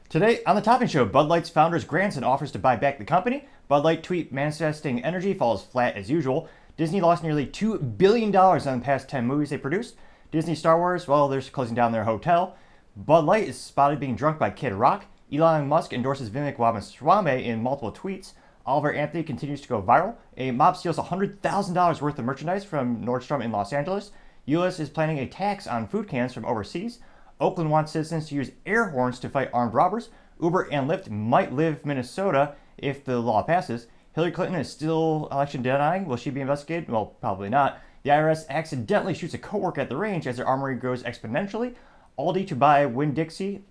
Today on the Topping Show, Bud Light's founders grants and offers to buy back the company. Bud Light tweet manifesting energy falls flat as usual. Disney lost nearly $2 billion on the past 10 movies they produced. Disney Star Wars, well, they're closing down their hotel. Bud Light is spotted being drunk by Kid Rock. Elon Musk endorses Vivek Ramaswamy in multiple tweets. Oliver Anthony continues to go viral. A mob steals $100,000 worth of merchandise from Nordstrom in Los Angeles. U.S. is planning a tax on food cans from overseas. Oakland wants citizens to use air horns to fight armed robbers. Uber and Lyft might leave Minnesota if the law passes. Hillary Clinton is still election denying. Will she be investigated? Well, probably not. The IRS accidentally shoots a coworker at the range as their armory grows exponentially. Aldi to buy Winn-Dixie.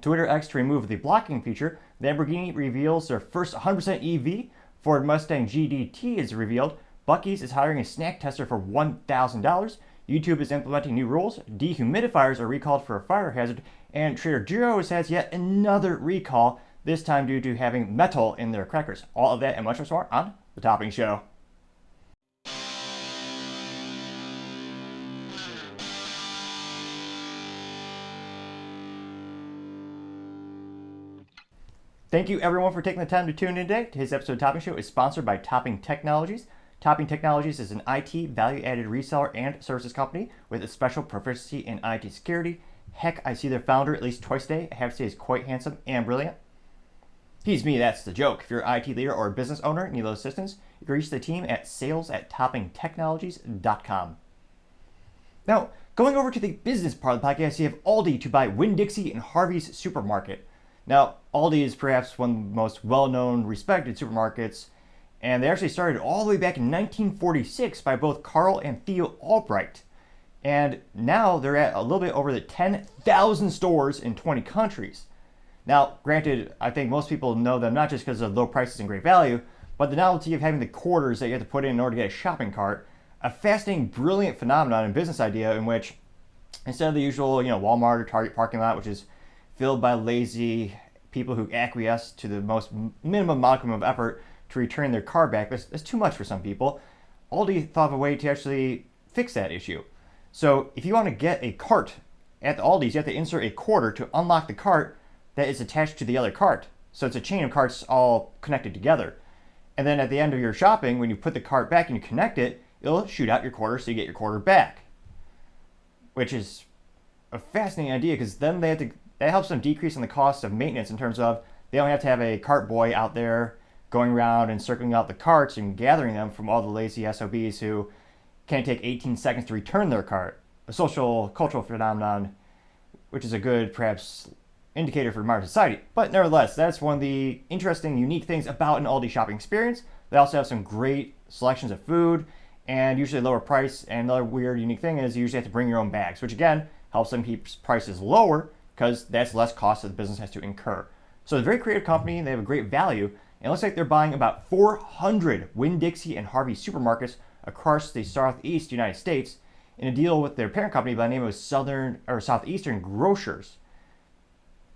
Twitter X to remove the blocking feature. Lamborghini reveals their first 100% EV. Ford Mustang GTD is revealed. Buc-ee's is hiring a snack tester for $1,000. YouTube is implementing new rules. Dehumidifiers are recalled for a fire hazard. And Trader Joe's has yet another recall, this time due to having metal in their crackers. All of that and much more on The Topping Show. Thank you everyone for taking the time to tune in today. Today's episode of Topping Show is sponsored by Topping Technologies. Topping Technologies is an IT value-added reseller and services company with a special proficiency in IT security. Heck, I see their founder at least twice a day. I have to say he's quite handsome and brilliant. He's me, that's the joke. If you're an IT leader or a business owner and need those assistance, you can reach the team at sales@toppingtechnologies.com. Now, going over to the business part of the podcast, you have Aldi to buy Winn-Dixie and Harvey's supermarket. Now, Aldi is perhaps one of the most well-known, respected supermarkets, and they actually started all the way back in 1946 by both Carl and Theo Albright. And now they're at a little bit over the 10,000 stores in 20 countries. Now, granted, I think most people know them not just because of low prices and great value, but the novelty of having the quarters that you have to put in order to get a shopping cart. A fascinating, brilliant phenomenon and business idea in which, instead of the usual, Walmart or Target parking lot, which is filled by lazy people who acquiesce to the most minimum modicum of effort to return their car back, that's too much for some people. Aldi thought of a way to actually fix that issue. So if you want to get a cart at the Aldi's, you have to insert a quarter to unlock the cart that is attached to the other cart. So it's a chain of carts all connected together. And then at the end of your shopping, when you put the cart back and you connect it, it'll shoot out your quarter so you get your quarter back. Which is a fascinating idea because then that helps them decrease on the cost of maintenance in terms of they don't have to have a cart boy out there going around and circling out the carts and gathering them from all the lazy SOBs who can't take 18 seconds to return their cart. A social, cultural phenomenon, which is a good, perhaps, indicator for modern society. But nevertheless, that's one of the interesting, unique things about an Aldi shopping experience. They also have some great selections of food and usually lower price. And another weird, unique thing is you usually have to bring your own bags, which again, helps them keep prices lower because that's less cost that the business has to incur. So it's a very creative company. They have a great value. And it looks like they're buying about 400 Winn-Dixie and Harvey supermarkets across the Southeast United States in a deal with their parent company by the name of Southeastern Grocers.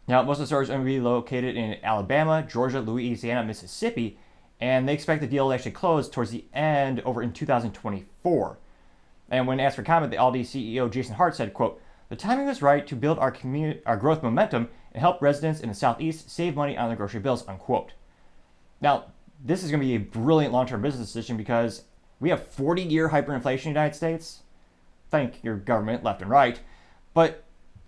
Now, most of the stores are going to be located in Alabama, Georgia, Louisiana, Mississippi, and they expect the deal to actually close towards the end over in 2024. And when asked for comment, the Aldi CEO Jason Hart said, quote, "The timing was right to build our growth momentum and help residents in the Southeast save money on their grocery bills," unquote. Now, this is going to be a brilliant long-term business decision because we have 40-year hyperinflation in the United States. Thank your government, left and right. But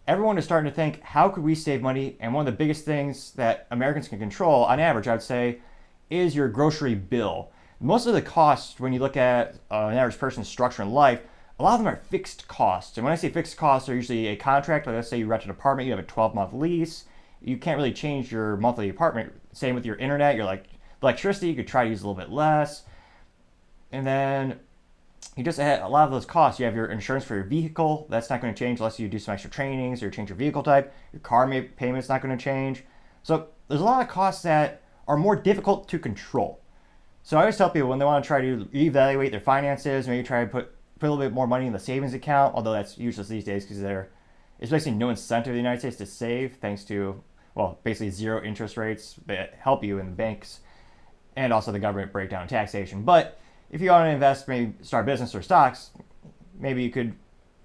everyone is starting to think, how could we save money? And one of the biggest things that Americans can control, on average, I would say, is your grocery bill. Most of the costs, when you look at an average person's structure in life, a lot of them are fixed costs. And when I say fixed costs, they're usually a contract. Like let's say you rent an apartment, you have a 12-month lease. You can't really change your monthly apartment. Same with your internet. You're like electricity, you could try to use a little bit less. And then you just add a lot of those costs. You have your insurance for your vehicle. That's not going to change unless you do some extra trainings or change your vehicle type. Your car payment's not going to change. So there's a lot of costs that are more difficult to control. So I always tell people when they want to try to reevaluate their finances, maybe try to put a little bit more money in the savings account, although that's useless these days because there's basically no incentive in the United States to save thanks to, well, basically zero interest rates that help you in the banks and also the government breakdown and taxation. But if you want to invest, maybe start a business or stocks, maybe you could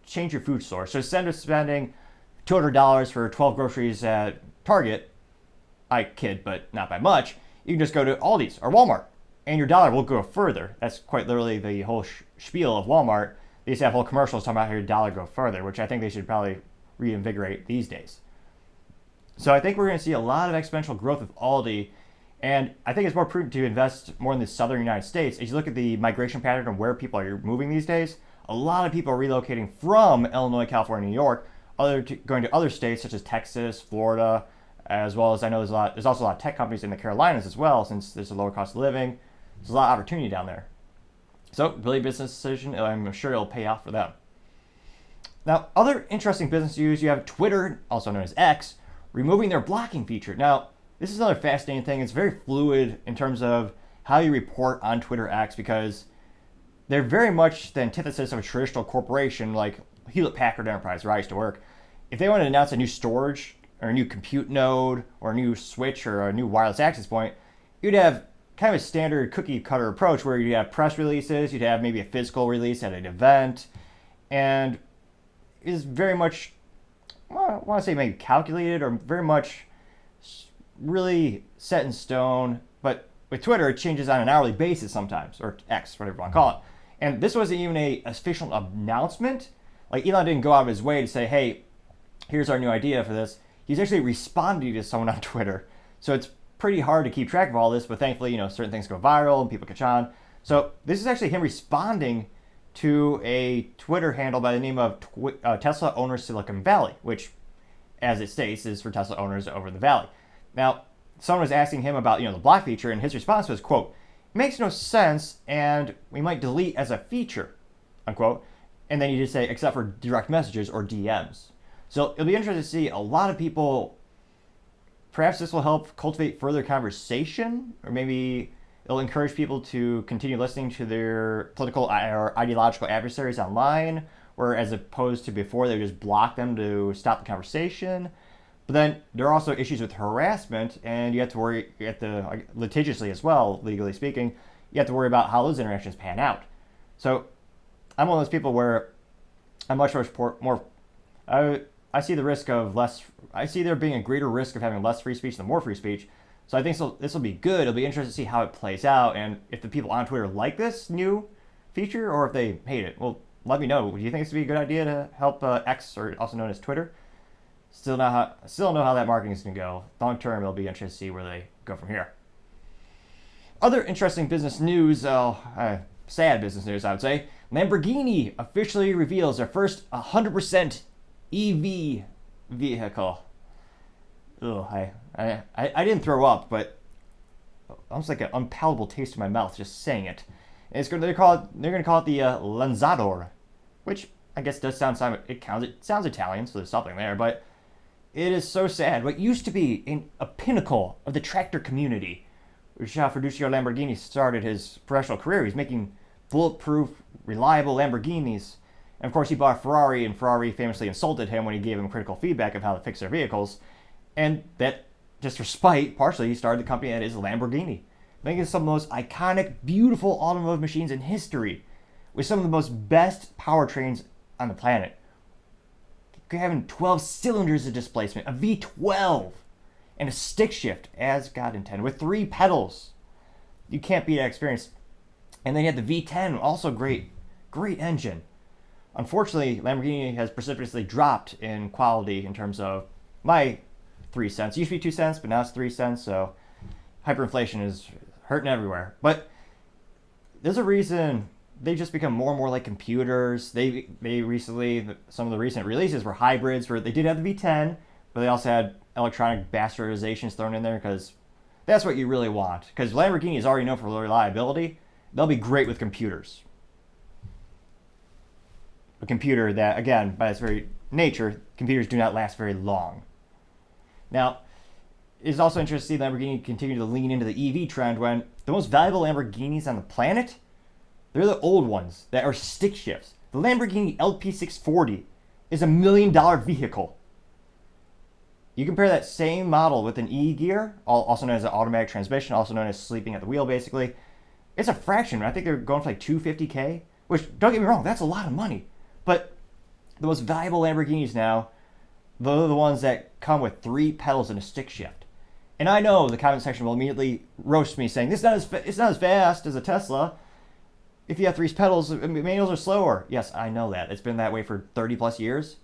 change your food source. So instead of spending $200 for 12 groceries at Target, I kid, but not by much. You can just go to Aldi's or Walmart, and your dollar will go further. That's quite literally the whole spiel of Walmart. They used to have whole commercials talking about how your dollar go further, which I think they should probably reinvigorate these days. So I think we're going to see a lot of exponential growth with Aldi, and I think it's more prudent to invest more in the southern United States. As you look at the migration pattern of where people are moving these days, a lot of people are relocating from Illinois, California, New York, going to other states such as Texas, Florida, as well as I know there's also a lot of tech companies in the Carolinas as well, since there's a lower cost of living. There's a lot of opportunity down there. So really business decision, I'm sure it'll pay off for them. Now, other interesting business news, you have Twitter, also known as X, removing their blocking feature. Now, this is another fascinating thing. It's very fluid in terms of how you report on Twitter X, because they're very much the antithesis of a traditional corporation like Hewlett-Packard Enterprise, where I used to work. If they want to announce a new storage or a new compute node or a new switch or a new wireless access point, you'd have kind of a standard cookie cutter approach where you'd have press releases, you'd have maybe a physical release at an event, and is very much, I want to say maybe calculated or very much really set in stone. But with Twitter, it changes on an hourly basis sometimes, or X, whatever you want to call it. And this wasn't even an official announcement. Like Elon didn't go out of his way to say, hey, here's our new idea for this. He's actually responding to someone on Twitter. So it's pretty hard to keep track of all this, but thankfully, certain things go viral and people catch on. So this is actually him responding to a Twitter handle by the name of Tesla Owners Silicon Valley, which, as it states, is for Tesla owners over the valley. Now, someone was asking him about, the block feature, and his response was, quote, "Makes no sense, and we might delete as a feature," unquote. And then you just say, except for direct messages or DMs. So it'll be interesting to see a lot of people. Perhaps this will help cultivate further conversation, or maybe it'll encourage people to continue listening to their political or ideological adversaries online, where as opposed to before, they would just block them to stop the conversation. But then there are also issues with harassment, and you have to worry, litigiously as well, legally speaking, you have to worry about how those interactions pan out. So I'm one of those people where I'm much more I see the risk of less. I see there being a greater risk of having less free speech than more free speech. So I think this will be good. It'll be interesting to see how it plays out, and if the people on Twitter like this new feature or if they hate it. Well, let me know. Do you think this would be a good idea to help X, or also known as Twitter? Still don't know how that marketing is going to go. Long term, it'll be interesting to see where they go from here. Other interesting business news, sad business news, I would say. Lamborghini officially reveals their first 100% EV vehicle. Ugh, I didn't throw up, but almost like an unpalatable taste in my mouth just saying it. And they're going to call it the Lanzador, which I guess it sounds Italian, so there's something there, but it is so sad. What used to be a pinnacle of the tractor community, which is how Ferruccio Lamborghini started his professional career. He's making bulletproof, reliable Lamborghinis. And of course, he bought a Ferrari, and Ferrari famously insulted him when he gave him critical feedback of how to fix their vehicles. And that, just for spite, partially, he started the company that is Lamborghini, making some of the most iconic, beautiful automotive machines in history, with some of the most best powertrains on the planet. Having 12 cylinders of displacement, a V12, and a stick shift, as God intended, with 3 pedals. You can't beat that experience. And then you had the V10, also great engine. Unfortunately, Lamborghini has precipitously dropped in quality in terms of my 3 cents. It used to be 2 cents, but now it's 3 cents, so hyperinflation is hurting everywhere. But there's a reason they've just become more and more like computers. They recently, some of the recent releases were hybrids, where they did have the V10, but they also had electronic bastardizations thrown in there, because that's what you really want. Because Lamborghini is already known for reliability. They'll be great with computers. A computer that, again, by its very nature, computers do not last very long. Now, it's also interesting to see Lamborghini continue to lean into the EV trend when the most valuable Lamborghinis on the planet, they're the old ones that are stick shifts. The Lamborghini LP640 is $1 million vehicle. You compare that same model with an E-gear, also known as an automatic transmission, also known as sleeping at the wheel, basically. It's a fraction. I think they're going for like $250K, which, don't get me wrong, that's a lot of money. But the most valuable Lamborghinis now, they're the ones that come with 3 pedals and a stick shift. And I know the comment section will immediately roast me saying, it's not as fast as a Tesla. If you have 3 pedals, manuals are slower. Yes, I know that. It's been that way for 30 plus years.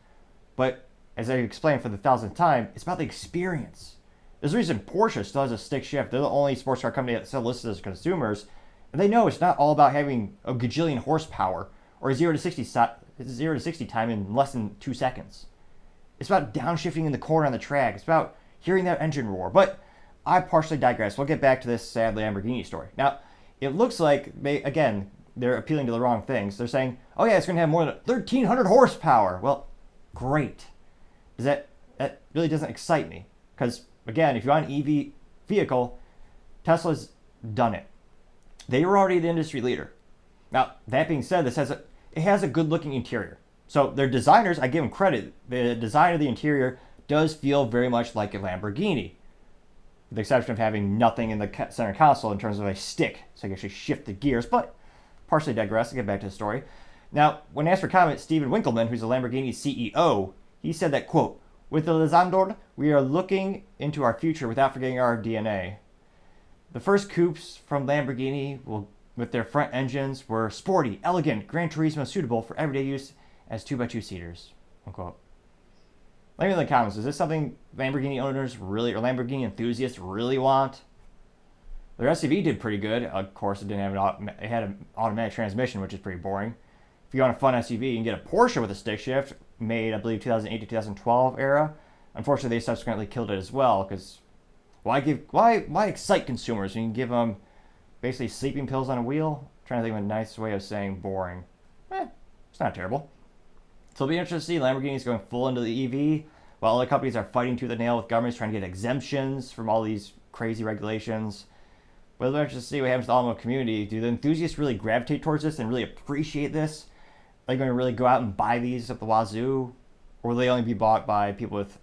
But as I explained for the 1000th time, it's about the experience. There's a reason Porsche still has a stick shift. They're the only sports car company that still listed as consumers. And they know it's not all about having a gajillion horsepower or 0 to 60 time in less than 2 seconds. It's about downshifting in the corner on the track. It's about hearing that engine roar. But I partially digress. We'll get back to this sad Lamborghini story. Now, it looks like they're appealing to the wrong things. They're saying, oh yeah, it's going to have more than 1,300 horsepower. Well, great. That really doesn't excite me. Because, again, if you want an EV vehicle, Tesla's done it. They were already the industry leader. Now, that being said, it has a good-looking interior. So their designers, I give them credit. The design of the interior does feel very much like a Lamborghini, with the exception of having nothing in the center console in terms of a stick, so you can actually shift the gears. But partially digress. I'll get back to the story. Now, when asked for comment, Steven Winkelmann, who's the Lamborghini CEO, he said that, quote, with the Lanzador, we are looking into our future without forgetting our DNA. The first coupes from Lamborghini with their front engines were sporty, elegant, Gran Turismo suitable for everyday use as 2x2 seaters, unquote. Let me know in the comments, is this something Lamborghini owners really, or Lamborghini enthusiasts really want? Their SUV did pretty good. Of course, it didn't have it had an automatic transmission, which is pretty boring. If you want a fun SUV, you can get a Porsche with a stick shift, made, I believe, 2008 to 2012 era. Unfortunately, they subsequently killed it as well, because why excite consumers when you can give them basically sleeping pills on a wheel? I'm trying to think of a nice way of saying boring. It's not terrible. So it'll be interesting to see Lamborghini's going full into the EV, while other companies are fighting tooth and nail with governments trying to get exemptions from all these crazy regulations. But it'll be interesting to see what happens to the automobile community. Do the enthusiasts really gravitate towards this and really appreciate this? Are they going to really go out and buy these up the wazoo? Or will they only be bought by people with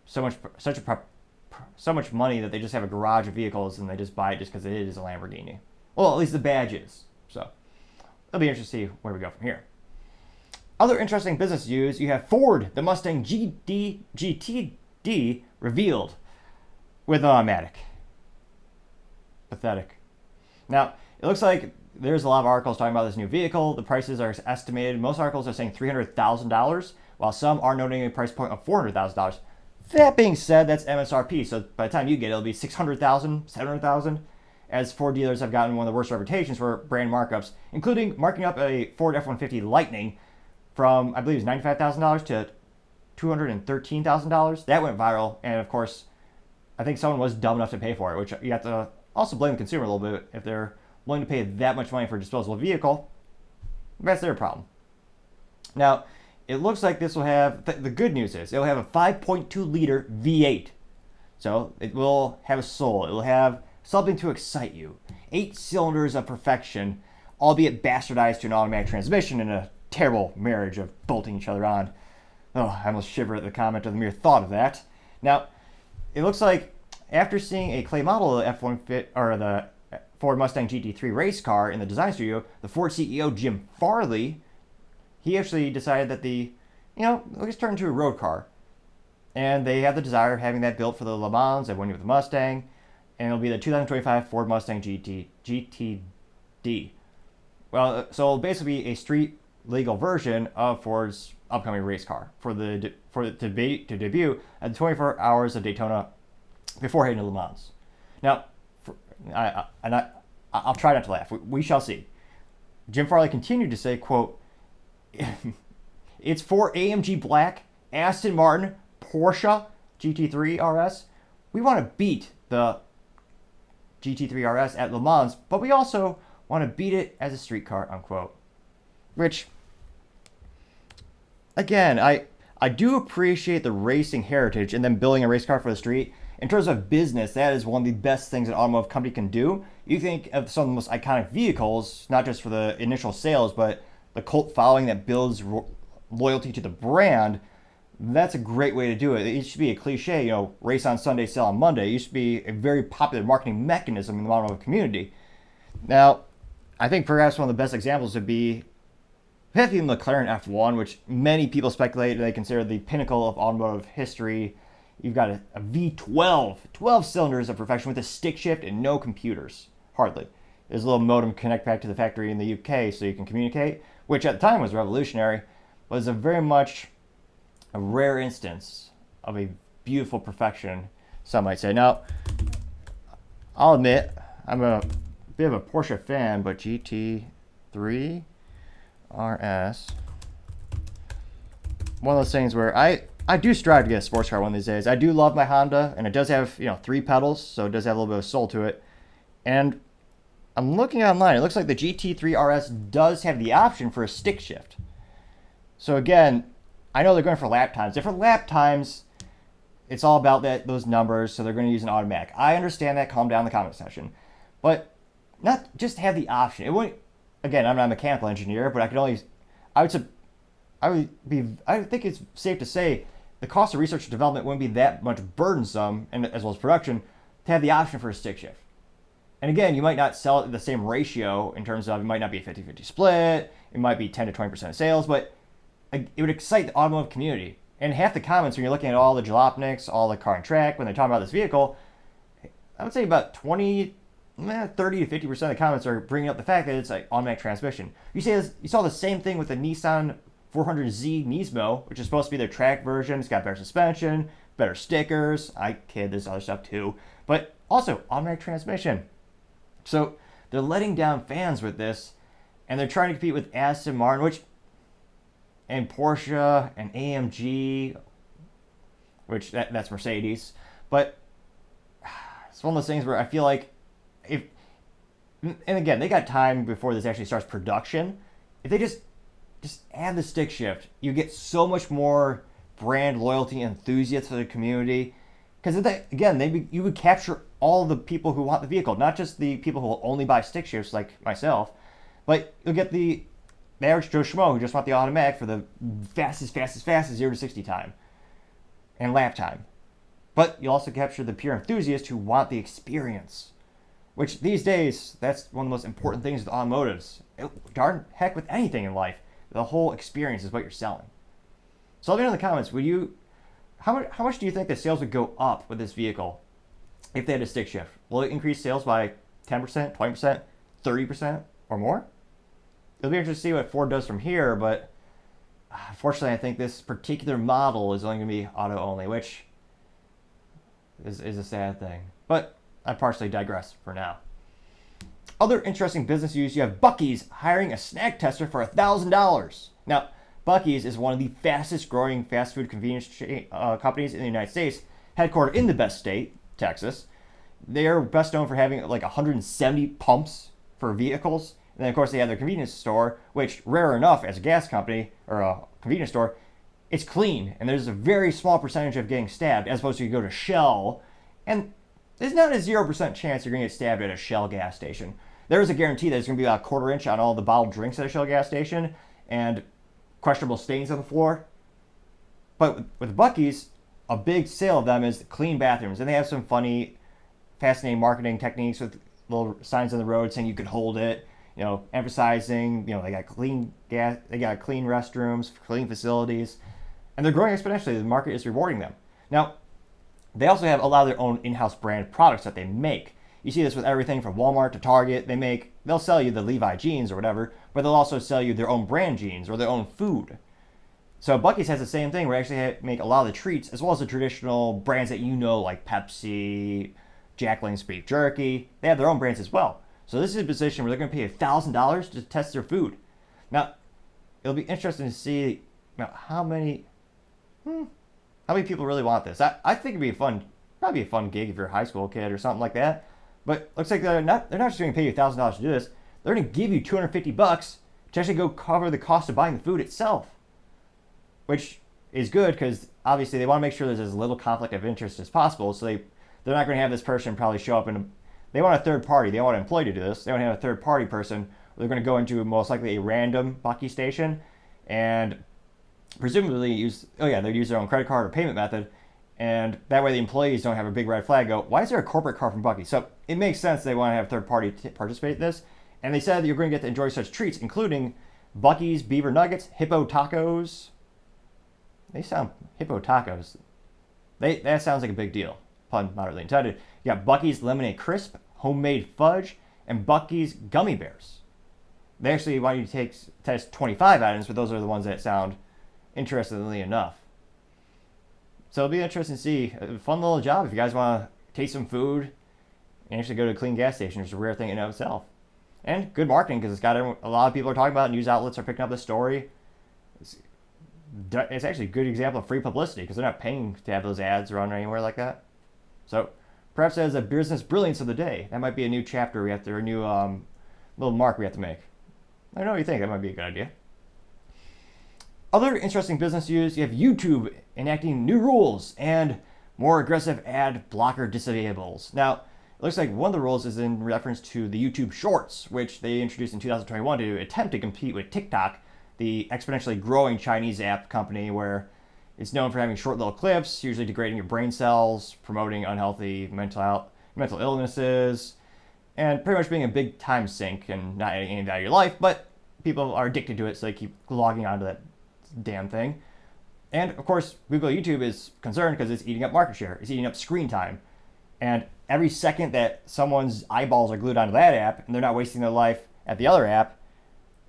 so much money that they just have a garage of vehicles and they just buy it just because it is a Lamborghini? Well, at least the badge is. So it'll be interesting to see where we go from here. Other interesting business news, you have Ford, the Mustang GTD revealed with an automatic. Pathetic. Now, it looks like there's a lot of articles talking about this new vehicle. The prices are estimated. Most articles are saying $300,000, while some are noting a price point of $400,000. That being said, that's MSRP, so by the time you get it, it'll be $600,000, $700,000, as Ford dealers have gotten one of the worst reputations for brand markups, including marking up a Ford F-150 Lightning from, I believe it was $95,000 to $213,000. That went viral, and of course, I think someone was dumb enough to pay for it, which you have to also blame the consumer a little bit. If they're willing to pay that much money for a disposable vehicle, that's their problem. Now, it looks like this will have, the good news is, it'll have a 5.2 liter V8. So it will have a soul. It will have something to excite you. 8 cylinders of perfection, albeit bastardized to an automatic transmission in a terrible marriage of bolting each other on. Oh, I almost shiver at the comment of the mere thought of that. Now, it looks like after seeing a clay model of the F-150 or the Ford Mustang GT3 race car in the design studio, the Ford CEO Jim Farley, he actually decided that let's turn into a road car. And they have the desire of having that built for the Le Mans. They went with the Mustang, and it'll be the 2025 Ford Mustang GTD. Well, so it'll basically be a street legal version of Ford's upcoming race car for it to debut at the 24 Hours of Daytona before heading to Le Mans. Now, I'll try not to laugh. We shall see. Jim Farley continued to say, quote, it's for AMG Black, Aston Martin, Porsche GT3 RS. We want to beat the GT3 RS at Le Mans, but we also want to beat it as a street car, unquote. Which, again, I do appreciate the racing heritage and then building a race car for the street. In terms of business, that is one of the best things an automotive company can do. You think of some of the most iconic vehicles, not just for the initial sales, but the cult following that builds loyalty to the brand. That's a great way to do it. It should be a cliche, race on Sunday, sell on Monday. It should be a very popular marketing mechanism in the automotive community. Now, I think perhaps one of the best examples would be the McLaren F1, which many people speculate they consider the pinnacle of automotive history You've got a V12, 12 cylinders of perfection with a stick shift and no computers, hardly. There's a little modem connect back to the factory in the UK so you can communicate, which at the time was revolutionary, but it's a very much a rare instance of a beautiful perfection, some might say. Now, I'll admit, I'm a bit of a Porsche fan, but GT3 RS, one of those things where I do strive to get a sports car one of these days. I do love my Honda, and it does have, 3 pedals, so it does have a little bit of soul to it. And I'm looking online. It looks like the GT3 RS does have the option for a stick shift. So again, I know they're going for lap times. Different lap times, it's all about those numbers, so they're going to use an automatic. I understand that. Calm down in the comment section. But not just have the option. It wouldn't. Again, I'm not a mechanical engineer, but I think it's safe to say the cost of research and development wouldn't be that much burdensome, and as well as production, to have the option for a stick shift. And again, you might not sell it at the same ratio in terms of it might not be a 50-50 split, it might be 10 to 20% of sales, but it would excite the automotive community. And half the comments when you're looking at all the jalopniks, all the car and track, when they're talking about this vehicle, I would say about 30 to 50% of the comments are bringing up the fact that it's like automatic transmission. You saw the same thing with the Nissan 400Z Nismo, which is supposed to be their track version. It's got better suspension, better stickers. I kid, there's other stuff too, but also automatic transmission. So they're letting down fans with this, and they're trying to compete with Aston Martin, and Porsche and AMG, which that's Mercedes. But it's one of those things where I feel like and again, they got time before this actually starts production. If they just add the stick shift, you get so much more brand loyalty and enthusiasts for the community. Because again, you would capture all the people who want the vehicle, not just the people who will only buy stick shifts like myself, but you'll get the average Joe Schmo who just want the automatic for the fastest 0 to 60 time and lap time. But you'll also capture the pure enthusiasts who want the experience, which these days, that's one of the most important things with automotives. Darn heck with anything in life. The whole experience is what you're selling. So let me know in the comments, how much do you think the sales would go up with this vehicle if they had a stick shift? Will it increase sales by 10%, 20%, 30%, or more? It'll be interesting to see what Ford does from here, but unfortunately, I think this particular model is only going to be auto only, which is a sad thing. But I partially digress for now. Other interesting business news, you have Buc-ee's hiring a snack tester for $1,000. Now, Buc-ee's is one of the fastest growing fast food convenience companies in the United States, headquartered in the best state, Texas. They are best known for having like 170 pumps for vehicles. And then, of course, they have their convenience store, which, rare enough as a gas company or a convenience store, it's clean. And there's a very small percentage of getting stabbed, as opposed to you go to Shell. And there's not a 0% chance you're going to get stabbed at a Shell gas station. There is a guarantee that there's going to be about a quarter inch on all the bottled drinks at a Shell gas station and questionable stains on the floor. But with Buc-ee's, a big sale of them is clean bathrooms. And they have some funny, fascinating marketing techniques with little signs on the road saying you could hold it, emphasizing, they got clean gas, they got clean restrooms, clean facilities, and they're growing exponentially. The market is rewarding them. Now, they also have a lot of their own in-house brand products that they make. You see this with everything from Walmart to Target. They'll sell you the Levi jeans or whatever, but they'll also sell you their own brand jeans or their own food. So Buc-ee's has the same thing, where they actually make a lot of the treats, as well as the traditional brands that like Pepsi, Jack Link's Beef Jerky. They have their own brands as well. So this is a position where they're going to pay $1,000 to test their food. Now, it'll be interesting to see how many people really want this. I think it'd be probably a fun gig if you're a high school kid or something like that. But looks like they're not just going to pay you $1,000 to do this. They're going to give you $250 to actually go cover the cost of buying the food itself, which is good because obviously they want to make sure there's as little conflict of interest as possible. So they're not going to have this person probably show up they want a third party. They don't want an employee to do this. They want to have a third party person. They're going to go into most likely a random Buc-ee station and presumably they'd use their own credit card or payment method. And that way the employees don't have a big red flag why is there a corporate card from Buc-ee? So it makes sense they want to have third party participate in this. And they said that you're going to get to enjoy such treats, including Buc-ee's beaver nuggets, hippo tacos. They sound hippo tacos. That sounds like a big deal. Pun moderately intended. You got Buc-ee's Lemonade Crisp, Homemade Fudge, and Buc-ee's Gummy Bears. They actually want you to test 25 items, but those are the ones that sound interestingly enough. So it'll be interesting to see. A fun little job if you guys want to taste some food and actually go to a clean gas station. It's a rare thing in and of itself. And good marketing because it's got a lot of people are talking about it. News outlets are picking up the story. It's actually a good example of free publicity because they're not paying to have those ads run anywhere like that. So perhaps as a business brilliance of the day, that might be a new chapter a new little mark we have to make. I don't know what you think. That might be a good idea. Other interesting business news, you have YouTube enacting new rules and more aggressive ad blocker disables. Now, it looks like one of the rules is in reference to the YouTube Shorts, which they introduced in 2021 to attempt to compete with TikTok, the exponentially growing Chinese app company where it's known for having short little clips, usually degrading your brain cells, promoting unhealthy mental illnesses, and pretty much being a big time sink and not adding any value to your life, but people are addicted to it, so they keep logging onto that damn thing. And of course, Google YouTube is concerned because it's eating up market share. It's eating up screen time. And every second that someone's eyeballs are glued onto that app and they're not wasting their life at the other app,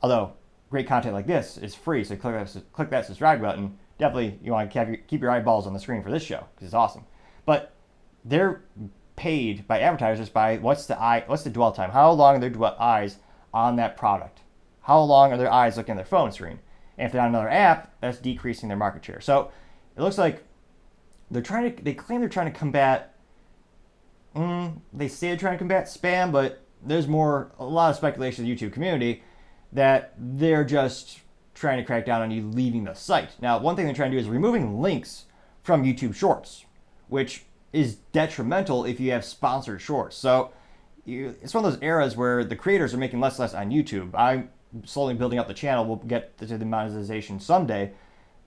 although great content like this is free, so click that subscribe button. Definitely you want to keep your eyeballs on the screen for this show because it's awesome. But they're paid by advertisers by what's the dwell time? How long are their eyes on that product? How long are their eyes looking at their phone screen? And if they're on another app, that's decreasing their market share. So it looks like they claim they're trying to combat, they say they're trying to combat spam, but there's a lot of speculation in the YouTube community that they're just trying to crack down on you leaving the site. Now, one thing they're trying to do is removing links from YouTube Shorts, which is detrimental if you have sponsored shorts. So it's one of those eras where the creators are making less on YouTube. I'm slowly building up the channel. We'll get to the monetization someday.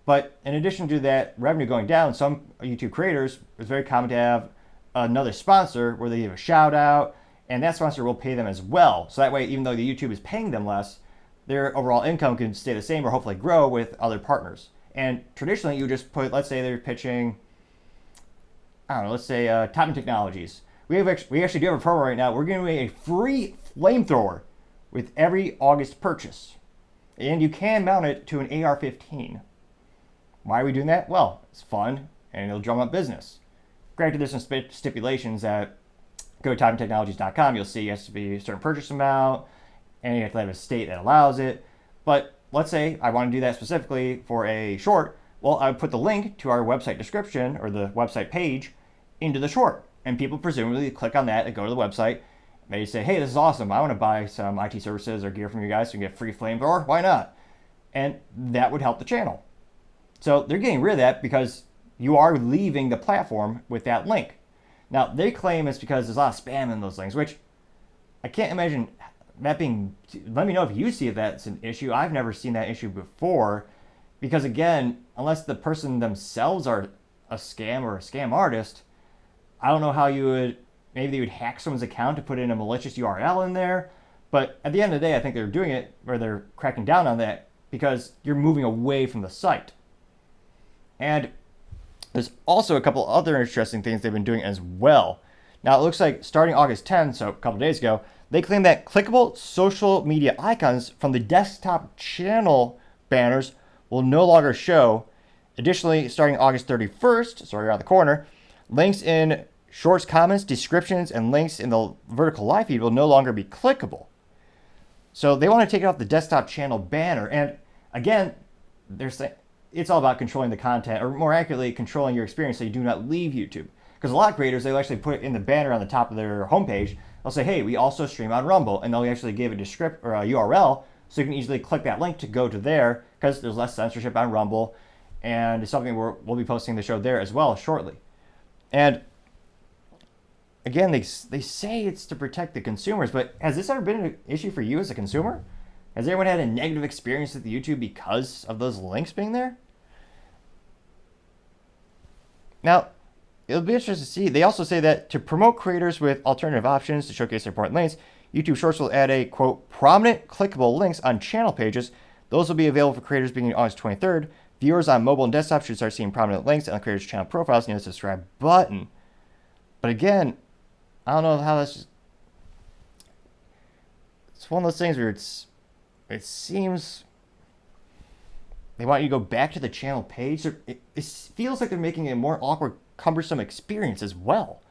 But in addition to that revenue going down, some YouTube creators, it's very common to have another sponsor where they give a shout out, and that sponsor will pay them as well. So that way, even though the YouTube is paying them less, their overall income can stay the same or hopefully grow with other partners. And traditionally, you just put, let's say they're pitching, Top Technologies. We actually do have a promo right now. We're giving away a free flamethrower with every August purchase. And you can mount it to an AR-15. Why are we doing that? Well, it's fun and it'll drum up business. Granted, there's some stipulations that go to toptechnologies.com. You'll see it has to be a certain purchase amount and you have to have a state that allows it. But let's say I want to do that specifically for a short. Well, I would put the link to our website description or the website page into the short. And people presumably click on that and go to the website. They say, hey, this is awesome. I want to buy some IT services or gear from you guys so you can get free flamethrower. Why not? And that would help the channel. So they're getting rid of that because you are leaving the platform with that link. Now, they claim it's because there's a lot of spam in those links, which I can't imagine that being... Let me know if you see if that's an issue. I've never seen that issue before because, again, unless the person themselves are a scam or a scam artist, I don't know how you would... Maybe they would hack someone's account to put in a malicious URL in there. But at the end of the day, I think they're doing it, or they're cracking down on that because you're moving away from the site. And there's also a couple other interesting things they've been doing as well. Now, it looks like starting August 10th, so a couple days ago, they claim that clickable social media icons from the desktop channel banners will no longer show. Additionally, starting August 31st, so right around the corner, links in Shorts comments, descriptions, and links in the vertical live feed will no longer be clickable. So they want to take it off the desktop channel banner. And again, they're saying it's all about controlling the content, or more accurately, controlling your experience so you do not leave YouTube. Because a lot of creators, they'll actually put it in the banner on the top of their homepage. They'll say, hey, we also stream on Rumble. And they'll actually give a description or a URL so you can easily click that link to go to there because there's less censorship on Rumble. And it's something we'll be posting the show there as well shortly. And again, they say it's to protect the consumers, but has this ever been an issue for you as a consumer? Has anyone had a negative experience with YouTube because of those links being there? Now, it'll be interesting to see. They also say that to promote creators with alternative options to showcase their important links, YouTube Shorts will add a, quote, prominent clickable links on channel pages. Those will be available for creators beginning August 23rd Viewers on mobile and desktop should start seeing prominent links on the creator's channel profiles near the subscribe button. But again, I don't know how that's just... It's one of those things where it seems they want you to go back to the channel page. It feels like they're making a more awkward, cumbersome experience as well.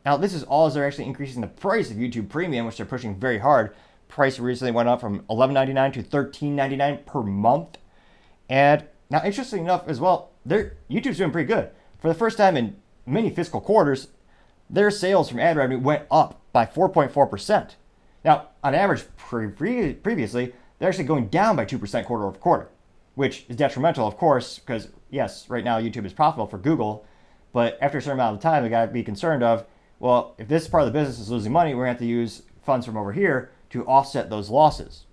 Now, this is all as they're actually increasing the price of YouTube Premium, which they're pushing very hard. Price recently went up from $11.99 to $13.99 per month. And now, interestingly enough as well, YouTube's doing pretty good. For the first time in many fiscal quarters, their sales from ad revenue went up by 4.4%. Now, on average, previously, they're actually going down by 2% quarter over quarter, which is detrimental, of course, because, yes, right now YouTube is profitable for Google, but after a certain amount of time, they got to be concerned of, well, if this part of the business is losing money, we're going to have to use funds from over here to offset those losses.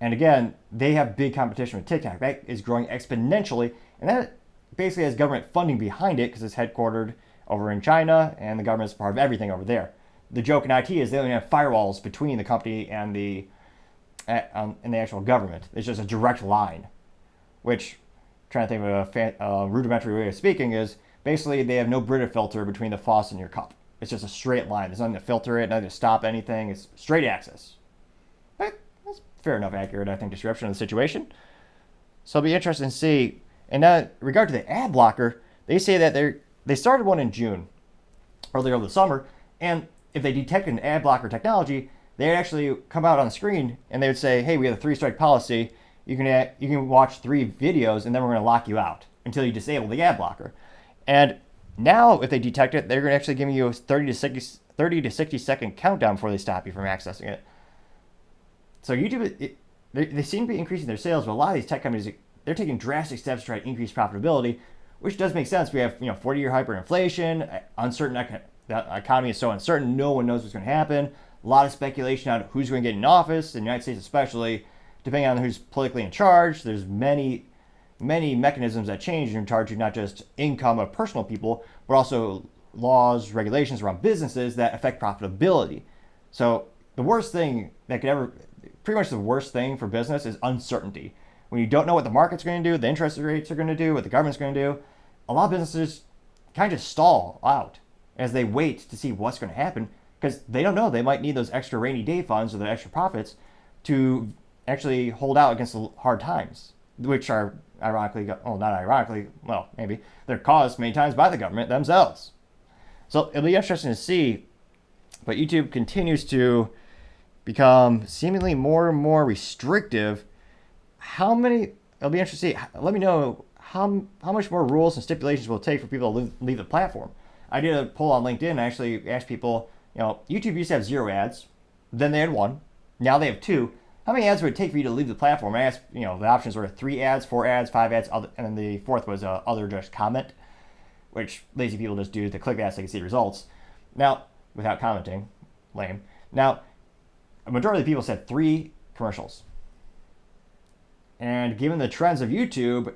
And again, they have big competition with TikTok. That is growing exponentially, and that basically has government funding behind it because it's headquartered over in China, and the government's part of everything over there. The joke in IT is they don't have firewalls between the company and the actual government. It's just a direct line, which, trying to think of a rudimentary way of speaking, is basically they have no Brita filter between the faucet and your cup. It's just a straight line. There's nothing to filter it, nothing to stop anything. It's straight access. That's fair enough, accurate, I think, description of the situation. So it'll be interesting to see. And now, in regard to the ad blocker, they say that they started one in June, earlier in the summer, and if they detected an ad blocker technology, they'd actually come out on the screen and they would say, hey, we have a 3-strike policy. You can watch 3 videos, and then we're going to lock you out until you disable the ad blocker. And now, if they detect it, they're going to actually give you a 30 to 60 second countdown before they stop you from accessing it. So YouTube, they seem to be increasing their sales, but a lot of these tech companies, they're taking drastic steps to try to increase profitability, which does make sense. We have 40-year hyperinflation, uncertain. The economy is so uncertain, no one knows what's going to happen. A lot of speculation on who's going to get in office, in the United States especially, depending on who's politically in charge. There's many mechanisms that change in charge of not just income of personal people, but also laws, regulations around businesses that affect profitability. So the worst thing that could ever, pretty much the worst thing for business is uncertainty. When you don't know what the market's going to do, the interest rates are going to do, what the government's going to do, a lot of businesses kind of just stall out as they wait to see what's going to happen because they don't know. They might need those extra rainy day funds or the extra profits to actually hold out against the hard times, which are maybe they're caused many times by the government themselves. So it'll be interesting to see, but YouTube continues to become seemingly more and more restrictive. It'll be interesting to see. Let me know how much more rules and stipulations will it take for people to leave the platform. I did a poll on LinkedIn and actually asked people, YouTube used to have 0 ads, then they had 1, now they have 2. How many ads would it take for you to leave the platform? I asked, the options were 3 ads, 4 ads, 5 ads, and then the 4th was other just comment, which lazy people just do to click ads so they can see results. Now, without commenting, lame. Now, a majority of the people said 3 commercials. And given the trends of YouTube,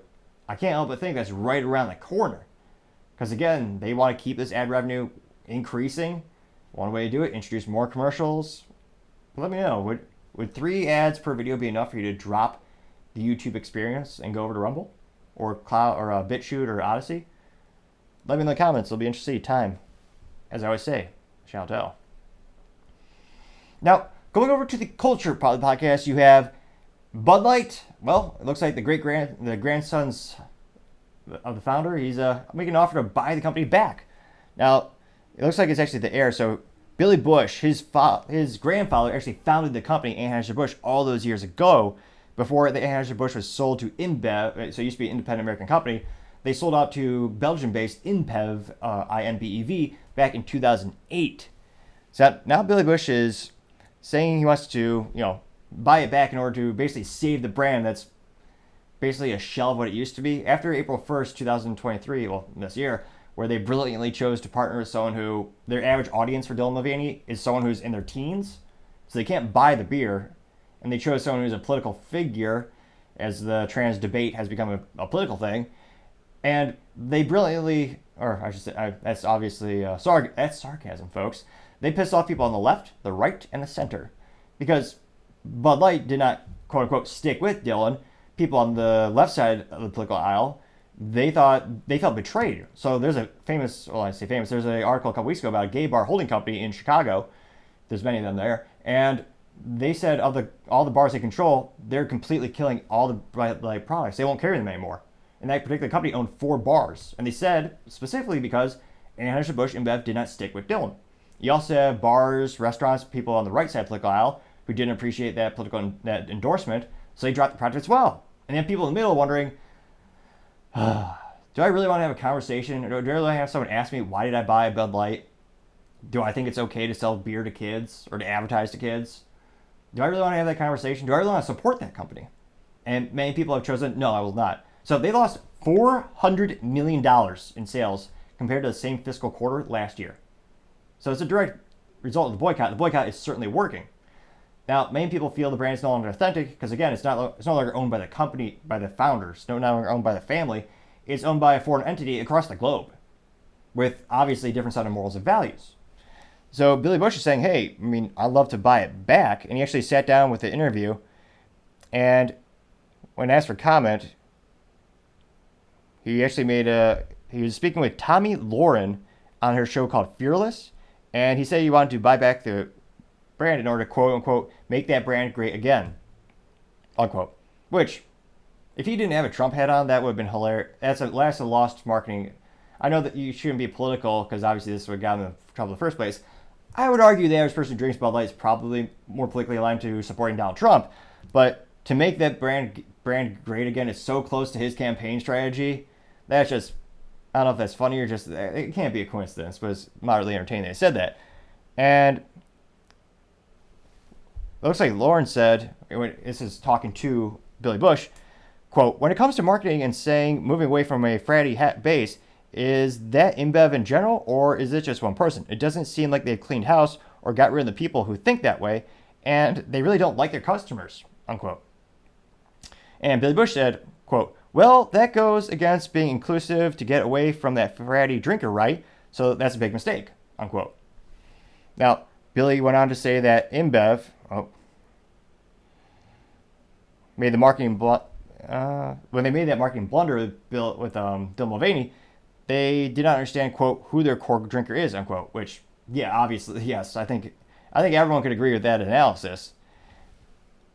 I can't help but think that's right around the corner. Because again, they want to keep this ad revenue increasing. One way to do it, introduce more commercials. Let me know, would 3 ads per video be enough for you to drop the YouTube experience and go over to Rumble? Or Cloud or BitChute or Odyssey? Let me in the comments, it'll be interesting to see time. As I always say, shall tell. Now, going over to the culture part of the podcast, you have Bud Light. Well, it looks like the grandsons of the founder, he's making an offer to buy the company back. Now, it looks like it's actually the heir. So Billy Bush, his grandfather actually founded the company Anheuser-Busch all those years ago before the Anheuser-Busch was sold to InBev. So it used to be an independent American company. They sold out to Belgian-based InBev, INBEV, back in 2008. So now Billy Bush is saying he wants to, buy it back in order to basically save the brand that's basically a shell of what it used to be. After April 1st, 2023, well, this year, where they brilliantly chose to partner with someone who, their average audience for Dylan Mulvaney is someone who's in their teens, so they can't buy the beer, and they chose someone who's a political figure, as the trans debate has become a political thing, and they brilliantly, or I should say, that's obviously, that's sarcasm, folks. They pissed off people on the left, the right, and the center, because Bud Light did not, quote-unquote, stick with Dylan, people on the left side of the political aisle, they felt betrayed. So there's a famous, well, I say famous, there's an article a couple weeks ago about a gay bar holding company in Chicago. There's many of them there. And they said of all the bars they control, they're completely killing all the bright light products. They won't carry them anymore. And that particular company owned 4 bars. And they said specifically because Anheuser-Busch InBev did not stick with Dylan. You also have bars, restaurants, people on the right side of the political aisle who didn't appreciate that that endorsement, so they dropped the product as well. And then people in the middle wondering, do I really want to have a conversation? Or do I really want to have someone ask me, why did I buy a Bud Light? Do I think it's okay to sell beer to kids or to advertise to kids? Do I really want to have that conversation? Do I really want to support that company? And many people have chosen, no, I will not. So they lost $400 million in sales compared to the same fiscal quarter last year. So it's a direct result of the boycott. The boycott is certainly working. Now, many people feel the brand is no longer authentic because, again, it's no longer owned by the company, by the founders, no longer owned by the family. It's owned by a foreign entity across the globe with obviously a different set of morals and values. So Billy Bush is saying, hey, I mean, I'd love to buy it back. And he actually sat down with the interview, and when asked for comment, he was speaking with Tommy Lauren on her show called Fearless, and he said he wanted to buy back the brand in order to, quote unquote, make that brand great again, unquote. Which, if he didn't have a Trump hat on, that would have been hilarious. That's a lost marketing. I know that you shouldn't be political because obviously this would have gotten him in trouble in the first place. I would argue the average person who drinks Bud Light is probably more politically aligned to supporting Donald Trump, but to make that brand great again is so close to his campaign strategy. That's just, I don't know if that's funny or just, it can't be a coincidence, but it's moderately entertaining that he said that. And it looks like Lauren said, this is talking to Billy Bush, quote, when it comes to marketing and saying moving away from a fratty hat base, is that InBev in general, or is it just one person? It doesn't seem like they've cleaned house or got rid of the people who think that way, and they really don't like their customers, unquote. And Billy Bush said, quote, well, that goes against being inclusive to get away from that fratty drinker, right? So that's a big mistake, unquote. Now, Billy went on to say that InBev made the marketing when they made that marketing blunder with Dylan Mulvaney, they did not understand, quote, who their core drinker is, unquote, which, yeah, obviously, yes, I think everyone could agree with that analysis.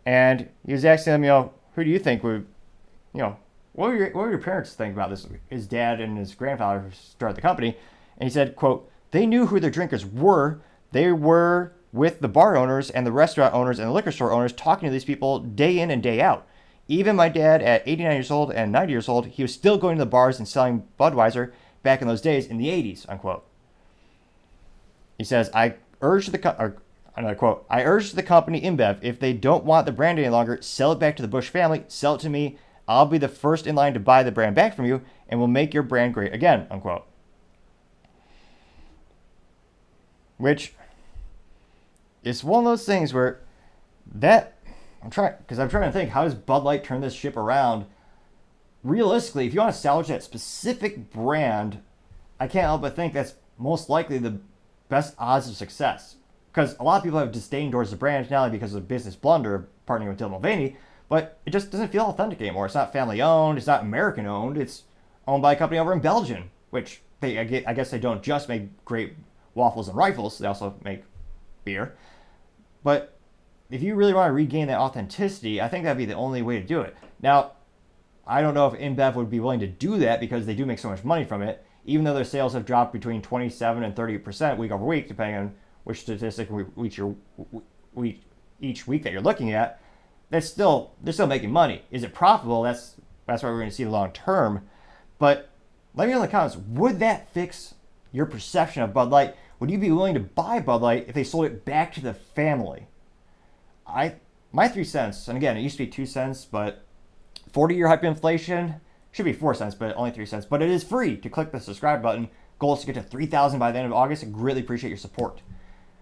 And he was asking them, who do you think would, what would your parents think about this? His dad and his grandfather who started the company. And he said, quote, they knew who their drinkers were. They were with the bar owners and the restaurant owners and the liquor store owners talking to these people day in and day out. Even my dad at 89 years old and 90 years old, he was still going to the bars and selling Budweiser back in those days in the 80s, unquote. He says, I urge the company InBev, if they don't want the brand any longer, sell it back to the Bush family, sell it to me. I'll be the first in line to buy the brand back from you, and we'll make your brand great again, unquote. Which is one of those things where I'm trying to think, how does Bud Light turn this ship around? Realistically, if you want to salvage that specific brand, I can't help but think that's most likely the best odds of success. Because a lot of people have disdain towards the brand, not only because of a business blunder, partnering with Dylan Mulvaney, but it just doesn't feel authentic anymore. It's not family owned, it's not American owned, it's owned by a company over in Belgium, which I guess they don't just make great waffles and rifles, they also make beer. But if you really want to regain that authenticity, I think that'd be the only way to do it. Now, I don't know if InBev would be willing to do that because they do make so much money from it, even though their sales have dropped between 27 and 30% week over week, depending on which statistic each week that you're looking at. They're still making money. Is it profitable? That's what we're going to see long term. But let me know in the comments, would that fix your perception of Bud Light? Would you be willing to buy Bud Light if they sold it back to the family? My 3 cents, and again, it used to be 2 cents, but 40-year hyperinflation should be 4 cents, but only 3 cents. But it is free to click the subscribe button. Goal is to get to 3,000 by the end of August. I greatly appreciate your support.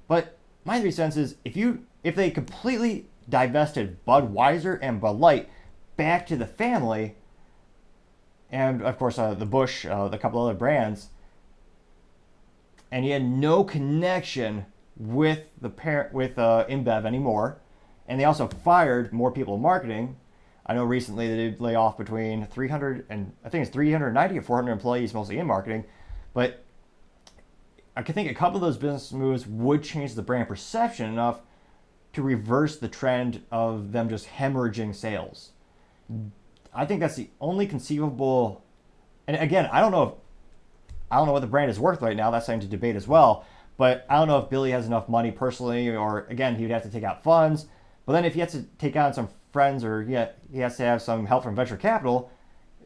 But my 3 cents is if they completely divested Budweiser and Bud Light back to the family, and of course the Bush, the couple other brands, and you had no connection with the parent with InBev anymore, and they also fired more people in marketing, I know recently they did lay off between 300 and I think it's 390 or 400 employees, mostly in marketing. But I can think a couple of those business moves would change the brand perception enough to reverse the trend of them just hemorrhaging sales. I think that's the only conceivable. And again, I don't know what the brand is worth right now. That's something to debate as well. But I don't know if Billy has enough money personally, or again, he would have to take out funds. But then if he has to take on some friends, or he has to have some help from venture capital,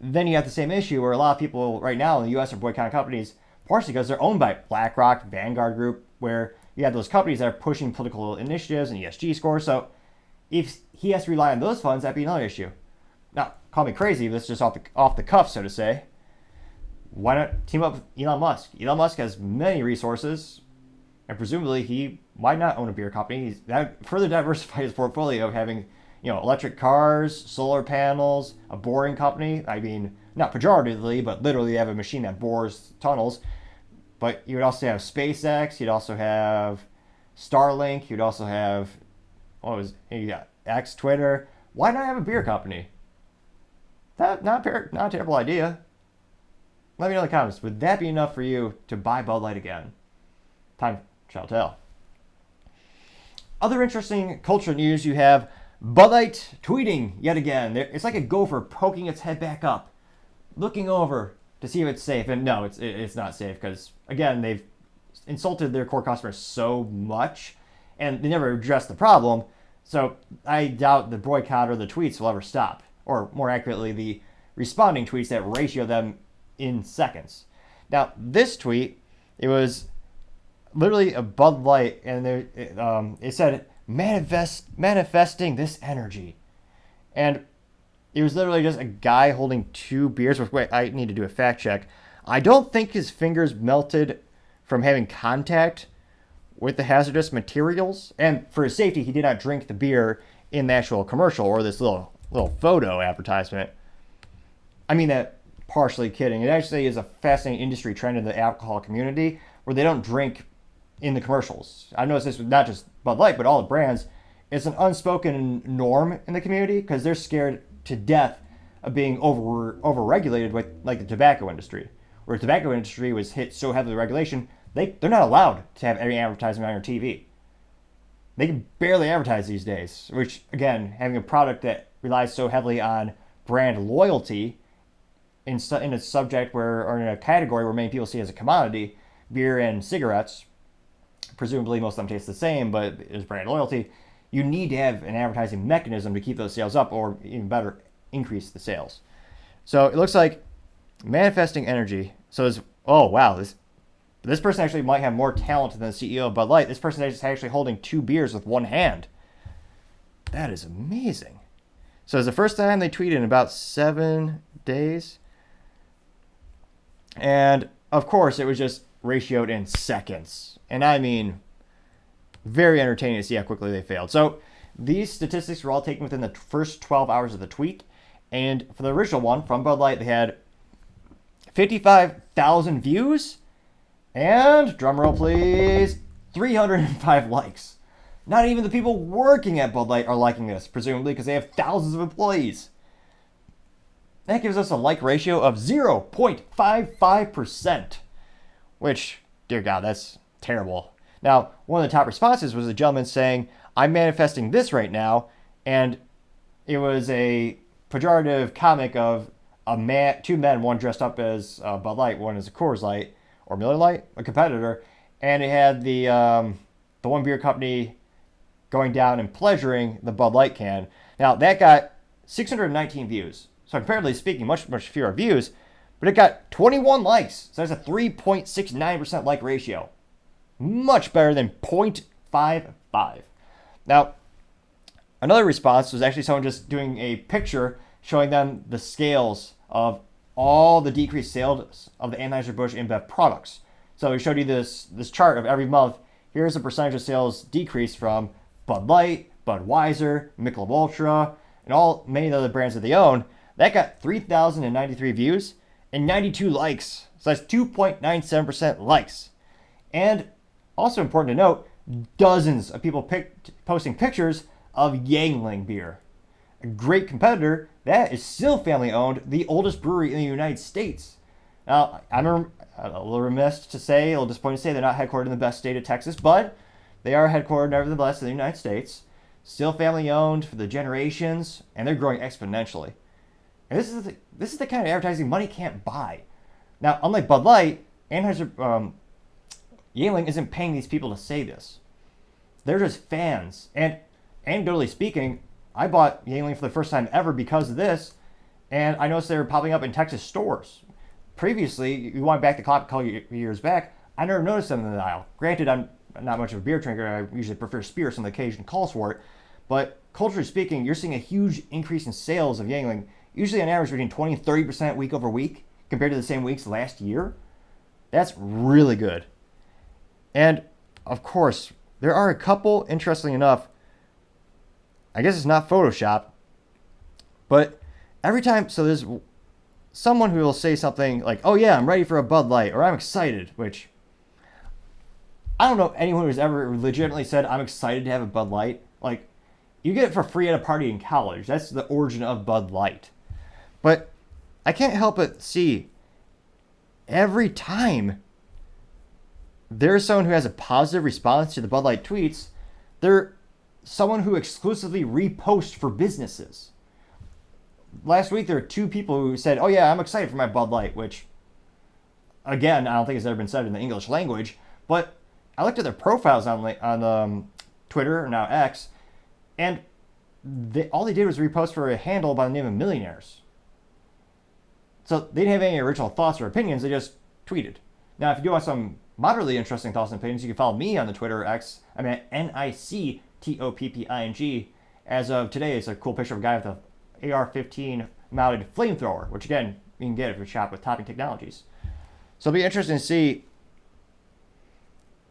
then you have the same issue where a lot of people right now in the U.S. are boycotting companies, partially because they're owned by BlackRock, Vanguard Group, where you have those companies that are pushing political initiatives and ESG scores. So if he has to rely on those funds, that'd be another issue. Now, call me crazy, but it's just off the cuff, so to say. Why not team up with Elon Musk? Elon Musk has many resources, and presumably he might not own a beer company. He's that further diversified his portfolio of having, electric cars, solar panels, a boring company. I mean, not pejoratively, but literally they have a machine that bores tunnels. But you would also have SpaceX. You'd also have Starlink. You'd also have, X, Twitter. Why not have a beer company? Not a terrible idea. Let me know in the comments. Would that be enough for you to buy Bud Light again? Time shall tell. Other interesting culture news, you have Bud Light tweeting yet again. It's like a gopher poking its head back up, looking over to see if it's safe. And no, it's not safe because, again, they've insulted their core customers so much and they never addressed the problem. So I doubt the boycott or the tweets will ever stop. Or more accurately, the responding tweets that ratio them in seconds. Now, this tweet, it was literally a Bud Light, and it said, manifesting this energy. And it was literally just a guy holding two beers. Wait, I need to do a fact check. I don't think his fingers melted from having contact with the hazardous materials. And for his safety, he did not drink the beer in the actual commercial or this little photo advertisement. I mean that partially kidding. It actually is a fascinating industry trend in the alcohol community where they don't drink in the commercials. I've noticed this with not just Bud Light, but all the brands. It's an unspoken norm in the community because they're scared to death of being over-regulated with like the tobacco industry. Where the tobacco industry was hit so heavily with regulation, they're not allowed to have any advertising on your TV. They can barely advertise these days, which, again, having a product that relies so heavily on brand loyalty in a subject or in a category where many people see as a commodity, beer and cigarettes, presumably most of them taste the same, but there's brand loyalty, you need to have an advertising mechanism to keep those sales up, or even better, increase the sales. So it looks like manifesting energy. So this person actually might have more talent than the CEO of Bud Light. This person is actually holding two beers with one hand. That is amazing. So it's the first time they tweeted in about 7 days. And of course, it was just ratioed in seconds. And I mean, very entertaining to see how quickly they failed. So these statistics were all taken within the first 12 hours of the tweet. And for the original one from Bud Light, they had 55,000 views. And, drumroll please, 305 likes. Not even the people working at Bud Light are liking this, presumably because they have thousands of employees. That gives us a like ratio of 0.55%, which, dear God, that's terrible. Now, one of the top responses was a gentleman saying, I'm manifesting this right now, and it was a pejorative comic of two men, one dressed up as Bud Light, one as a Coors Light, or Miller Lite, a competitor, and it had the one beer company going down and pleasuring the Bud Light can. Now, that got 619 views. So comparatively speaking, much fewer views, but it got 21 likes. So that's a 3.69% like ratio. Much better than 0.55. Now, another response was actually someone just doing a picture showing them the scales of all the decreased sales of the Anheuser-Busch InBev products. So we showed you this chart of every month. Here's the percentage of sales decrease from Bud Light, Budweiser, Michelob Ultra, and many of the other brands that they own. That got 3,093 views and 92 likes. So that's 2.97% likes. And also important to note, dozens of people posting pictures of Yangling beer. a great competitor that is still family owned, the oldest brewery in the United States. Now, I'm a little remiss to say, a little disappointed to say they're not headquartered in the best state of Texas, but they are headquartered nevertheless in the United States. Still family owned for the generations, and they're growing exponentially. And this is the kind of advertising money can't buy. Now, unlike Bud Light, Anheuser Yuengling isn't paying these people to say this. They're just fans. And anecdotally speaking, I bought Yuengling for the first time ever because of this, and I noticed they were popping up in Texas stores. Previously, you went back the clock a couple years back, I never noticed them in the aisle. Granted, I'm not much of a beer drinker. I usually prefer spirits on the occasion calls for it. But culturally speaking, you're seeing a huge increase in sales of Yuengling, usually on average between 20 and 30% week over week compared to the same weeks last year. That's really good. And of course, there are a couple, interestingly enough, I guess it's not Photoshop, but every time, so there's someone who will say something like, oh yeah, I'm ready for a Bud Light, or I'm excited, which I don't know anyone who's ever legitimately said, I'm excited to have a Bud Light. Like, you get it for free at a party in college. That's the origin of Bud Light. But I can't help but see every time there's someone who has a positive response to the Bud Light tweets, they're someone who exclusively reposts for businesses. Last week, there were 2 people who said, oh yeah, I'm excited for my Bud Light, which, again, I don't think it's ever been said in the English language, but I looked at their profiles on Twitter, or now X, and all they did was repost for a handle by the name of Millionaires. So they didn't have any original thoughts or opinions, they just tweeted. Now, if you do want some moderately interesting thoughts and opinions, you can follow me on the Twitter or X. I'm at NICTOPPING. As of today, it's a cool picture of a guy with a AR-15 mounted flamethrower, which again, you can get if you shop with Topping Technologies. So it'll be interesting to see.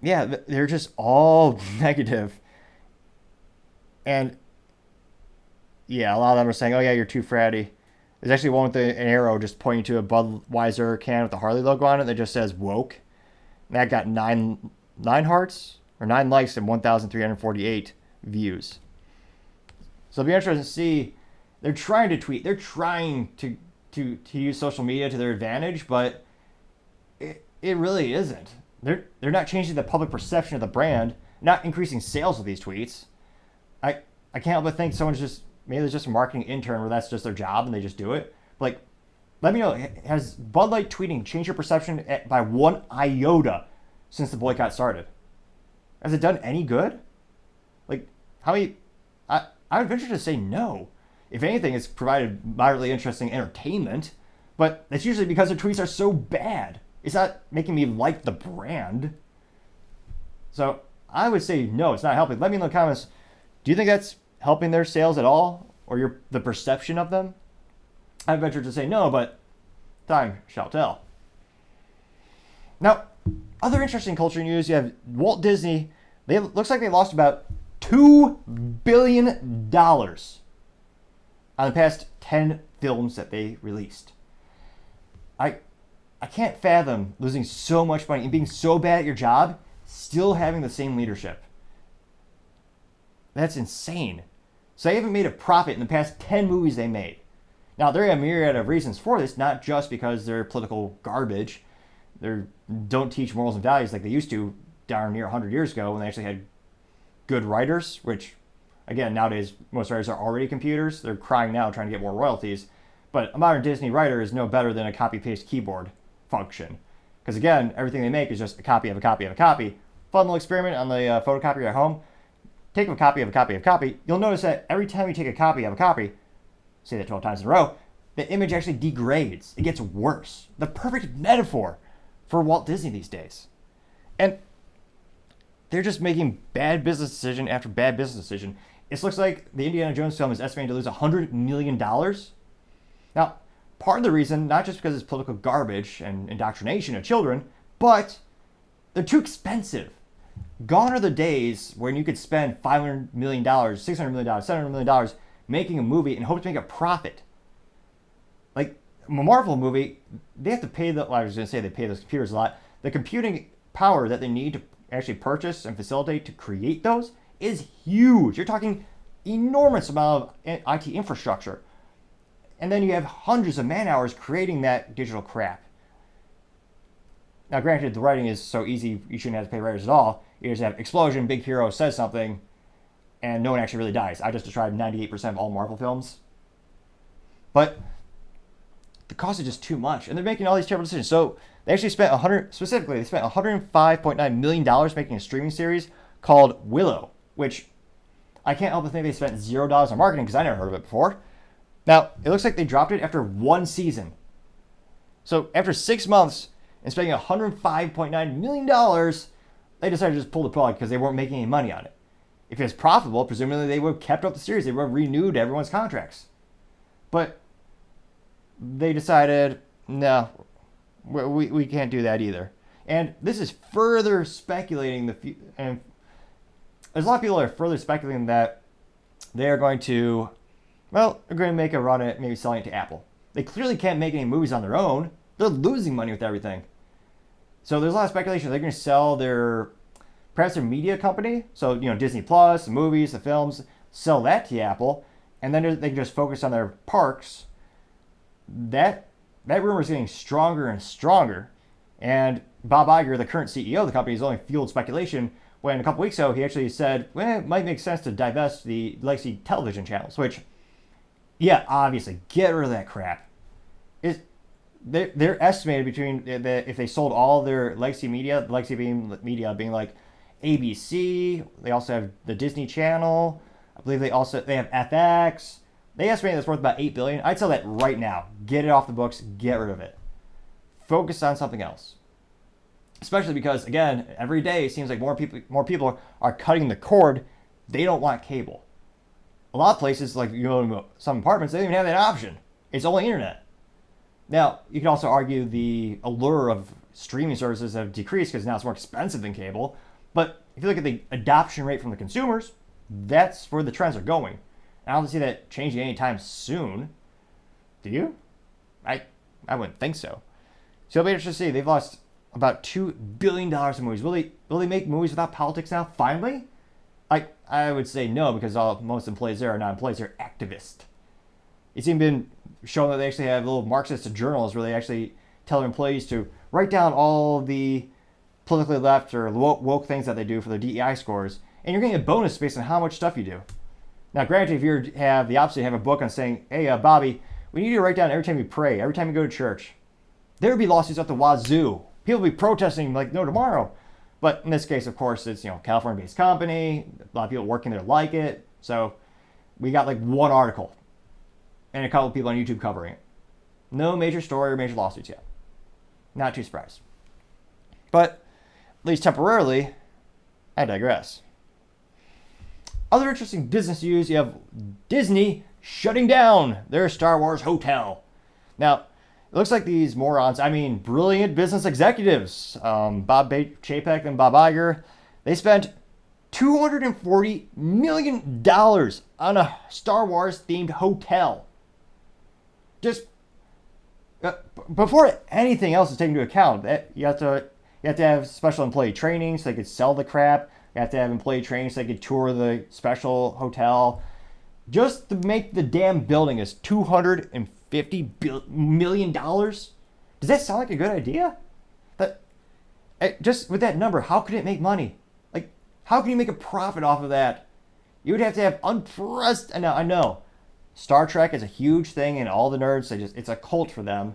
Yeah, they're just all negative. And yeah, a lot of them are saying, oh yeah, you're too fratty. There's actually one with an arrow just pointing to a Budweiser can with the Harley logo on it that just says woke. And that got 9 hearts or 9 likes and 1,348 views. So it'll be interesting to see. They're trying to tweet. They're trying to use social media to their advantage, but it really isn't. They're not changing the public perception of the brand, not increasing sales with these tweets. I can't help but think maybe there's just a marketing intern where that's just their job and they just do it. Like, let me know, has Bud Light tweeting changed your perception by 1 iota since the boycott started? Has it done any good? Like, how many? I would venture to say no. If anything, it's provided moderately interesting entertainment, but that's usually because their tweets are so bad. It's not making me like the brand. So I would say no, it's not helping. Let me know in the comments, do you think that's helping their sales at all? Or the perception of them? I venture to say no, but time shall tell. Now, other interesting culture news, you have Walt Disney. Looks like they lost about $2 billion on the past 10 films that they released. I can't fathom losing so much money and being so bad at your job, still having the same leadership. That's insane. So they haven't made a profit in the past 10 movies they made. Now, there are a myriad of reasons for this, not just because they're political garbage. They don't teach morals and values like they used to darn near 100 years ago when they actually had good writers, which, again, nowadays most writers are already computers. They're crying now trying to get more royalties. But a modern Disney writer is no better than a copy-paste keyboard function. Because, again, everything they make is just a copy of a copy of a copy. Fun little experiment on the photocopier at home. Take a copy of a copy of a copy. You'll notice that every time you take a copy of a copy, say that 12 times in a row, the image actually degrades. It gets worse. The perfect metaphor for Walt Disney these days. And they're just making bad business decision after bad business decision. It looks like the Indiana Jones film is estimated to lose $100 million. Now, part of the reason, not just because it's political garbage and indoctrination of children, but they're too expensive. Gone are the days when you could spend $500 million, $600 million, $700 million making a movie and hope to make a profit. Like, a Marvel movie, they have to pay I was going to say they pay those computers a lot. The computing power that they need to actually purchase and facilitate to create those is huge. You're talking enormous amount of IT infrastructure. And then you have hundreds of man hours creating that digital crap. Now, granted, the writing is so easy, you shouldn't have to pay writers at all. You just have explosion, big hero says something, and no one actually really dies. I just described 98% of all Marvel films. But the cost is just too much, and they're making all these terrible decisions. So they actually spent $105.9 million making a streaming series called Willow, which I can't help but think they spent $0 on marketing because I never heard of it before. Now, it looks like they dropped it after one season. So after 6 months and spending $105.9 million, they decided to just pull the plug because they weren't making any money on it. If it was profitable, presumably they would have kept up the series. They would have renewed everyone's contracts. But they decided, no, we can't do that either. And this is further speculating and there's a lot of people that are further speculating that they are going to, they're going to make a run at maybe selling it to Apple. They clearly can't make any movies on their own. They're losing money with everything. So there's a lot of speculation. They're going to sell perhaps their media company. So, Disney Plus, the movies, the films, sell that to Apple. And then they can just focus on their parks. That rumor is getting stronger and stronger. And Bob Iger, the current CEO of the company, has only fueled speculation when a couple weeks ago he actually said, it might make sense to divest the legacy television channels, which, yeah, obviously, get rid of that crap. They're estimated between, if they sold all their legacy media media being like ABC, they also have the Disney Channel, I believe they have FX. They estimate it's worth about $8 billion. I'd sell that right now. Get it off the books. Get rid of it. Focus on something else. Especially because, again, every day it seems like more people are cutting the cord. They don't want cable. A lot of places, like some apartments, they don't even have that option. It's only internet. Now, you can also argue the allure of streaming services have decreased because now it's more expensive than cable. But if you look at the adoption rate from the consumers, that's where the trends are going. And I don't see that changing anytime soon. Do you? I wouldn't think so. So it'll be interesting to see. They've lost about $2 billion in movies. Will they make movies without politics now, finally? I would say no, because most employees there are not employees, they're activists. It's even been shown that they actually have little Marxist journals where they actually tell their employees to write down all the politically left or woke things that they do for their DEI scores, and you're getting a bonus based on how much stuff you do. Now, granted, if you have the opposite, you have a book on saying, hey, Bobby, we need you to write down every time you pray, every time you go to church. There would be lawsuits at the wazoo. People would be protesting like no tomorrow. But in this case, of course, it's California-based company. A lot of people working there like it. So we got like one article and a couple of people on YouTube covering it. No major story or major lawsuits yet. Not too surprised. But at least temporarily, I digress. Other interesting business news, you have Disney shutting down their Star Wars hotel. Now, it looks like these morons, brilliant business executives, Bob Chapek and Bob Iger, they spent $240 million on a Star Wars themed hotel. Just before anything else is taken into account, you have to have special employee training so they could sell the crap. You have to have employee training so they could tour the special hotel. Just to make the damn building is $250 million? Does that sound like a good idea? Just with that number, how could it make money? Like, how can you make a profit off of that? You would have to have unprecedented. Now, I know Star Trek is a huge thing, and all the nerds, it's a cult for them.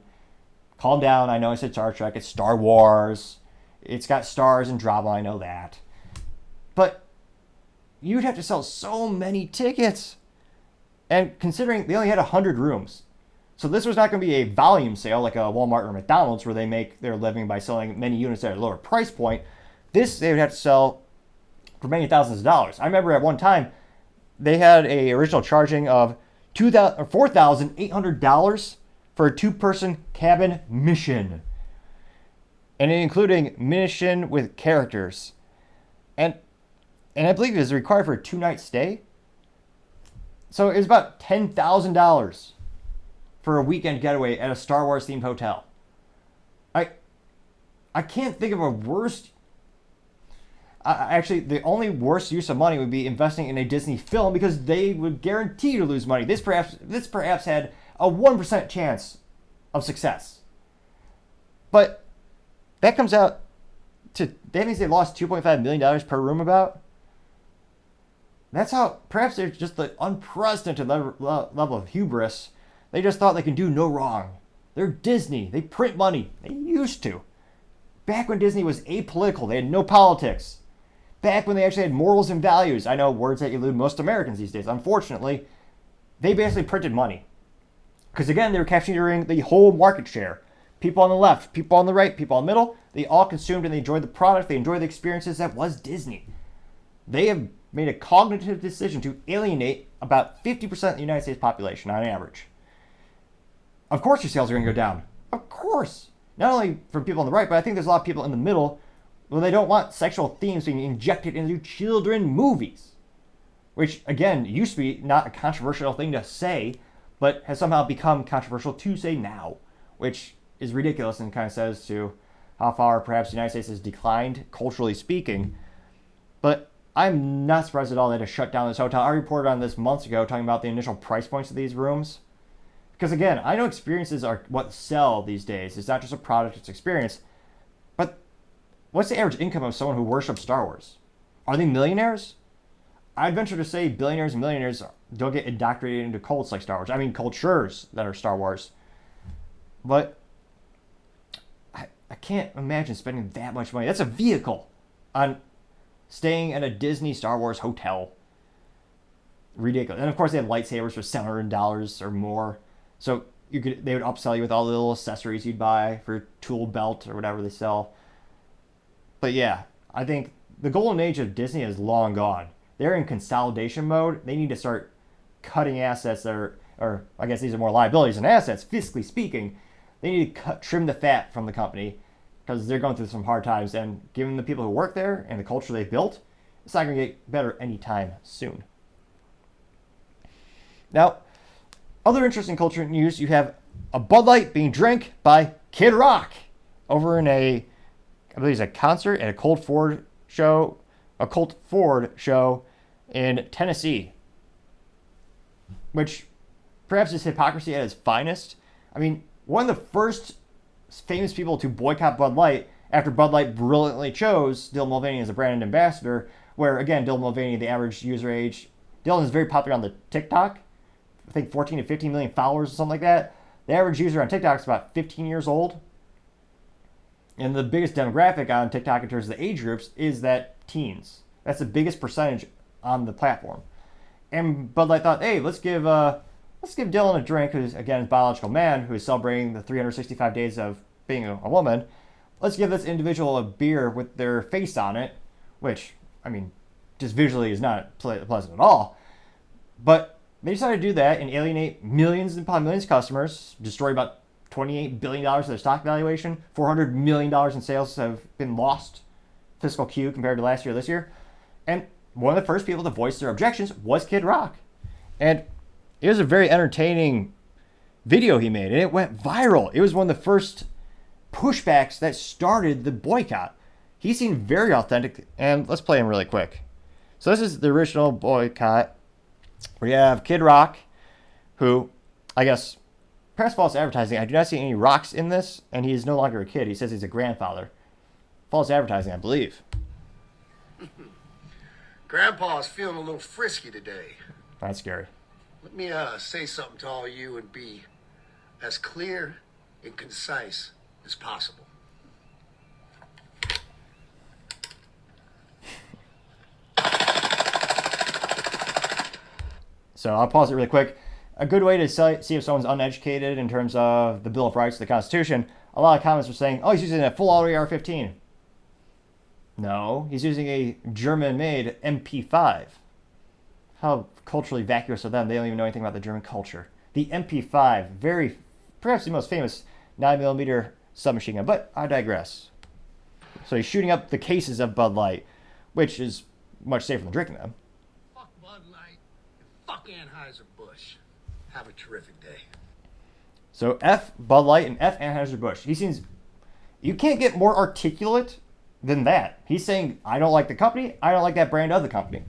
Calm down. I know I said Star Trek. It's Star Wars. It's got stars and drama. I know that. But you'd have to sell so many tickets. And considering they only had 100 rooms. So this was not going to be a volume sale like a Walmart or McDonald's where they make their living by selling many units at a lower price point. This they would have to sell for many thousands of dollars. I remember at one time they had a original charging of $4,800 for a two-person cabin mission. And including mission with characters. And I believe it was required for a 2-night stay. So it was about $10,000 for a weekend getaway at a Star Wars themed hotel. I can't think of a worse. Actually, the only worst use of money would be investing in a Disney film because they would guarantee to lose money. This perhaps had a 1% chance of success. But that comes out to, that means they lost $2.5 million per room about. That's how, perhaps there's just the unprecedented level of hubris. They just thought they could do no wrong. They're Disney. They print money. They used to. Back when Disney was apolitical, they had no politics. Back when they actually had morals and values. I know words that elude most Americans these days. Unfortunately, they basically printed money. Because again, they were capturing the whole market share. People on the left, people on the right, people in the middle, they all consumed and they enjoyed the product, they enjoyed the experiences that was Disney. They have made a cognitive decision to alienate about 50% of the United States population on average. Of course your sales are going to go down. Of course. Not only from people on the right, but I think there's a lot of people in the middle where they don't want sexual themes being injected into children movies. Which, again, used to be not a controversial thing to say, but has somehow become controversial to say now. Which is ridiculous and kind of says to how far perhaps the United States has declined, culturally speaking. But I'm not surprised at all that it shut down this hotel. I reported on this months ago talking about the initial price points of these rooms. Because again, I know experiences are what sell these days. It's not just a product, it's experience. But what's the average income of someone who worships Star Wars? Are they millionaires? I'd venture to say billionaires and millionaires don't get indoctrinated into cults like Star Wars. I mean cultures that are Star Wars. But I can't imagine spending that much money. That's a vehicle on staying at a Disney Star Wars hotel. Ridiculous. And of course they have lightsabers for $700 or more. So they would upsell you with all the little accessories you'd buy for your tool belt or whatever they sell. But yeah, I think the golden age of Disney is long gone. They're in consolidation mode. They need to start cutting assets that are, or I guess these are more liabilities than assets, fiscally speaking. They need to trim the fat from the company because they're going through some hard times. And given the people who work there and the culture they've built, it's not going to get better anytime soon. Now, other interesting culture news, you have a Bud Light being drank by Kid Rock over in I believe it's a concert at a Colt Ford show in Tennessee. Which perhaps is hypocrisy at its finest. I mean, one of the first famous people to boycott Bud Light after Bud Light brilliantly chose Dylan Mulvaney as a brand ambassador, where again, Dylan Mulvaney, the average user age, Dylan is very popular on the TikTok. I think 14 to 15 million followers or something like that. The average user on TikTok is about 15 years old. And the biggest demographic on TikTok in terms of the age groups is that teens. That's the biggest percentage on the platform. And Bud Light thought, hey, let's give Dylan a drink, who's again a biological man who is celebrating the 365 days of being a woman. Let's give this individual a beer with their face on it, which, I mean, just visually is not pleasant at all. But they decided to do that and alienate millions upon millions of customers, destroy about $28 billion of their stock valuation. $400 million in sales have been lost fiscal Q compared to last year, this year. And one of the first people to voice their objections was Kid Rock. And it was a very entertaining video he made, and it went viral. It was one of the first pushbacks that started the boycott. He seemed very authentic, and let's play him really quick. So this is the original boycott. We have Kid Rock, who, I guess, perhaps false advertising. I do not see any rocks in this, and he is no longer a kid. He says he's a grandfather. False advertising, I believe. Grandpa's feeling a little frisky today. That's scary. Let me say something to all of you and be as clear and concise as possible. So I'll pause it really quick. A good way to see if someone's uneducated in terms of the Bill of Rights, the Constitution, a lot of comments were saying, oh, he's using a full Audi R15. No, he's using a German-made MP5. How culturally vacuous of them. They don't even know anything about the German culture. The MP5, perhaps the most famous 9mm submachine gun, but I digress. So he's shooting up the cases of Bud Light, which is much safer than drinking them. Fuck Bud Light and fuck Anheuser-Busch. Have a terrific day. So F Bud Light and F Anheuser-Busch. You can't get more articulate than that. He's saying, I don't like the company. I don't like that brand of the company.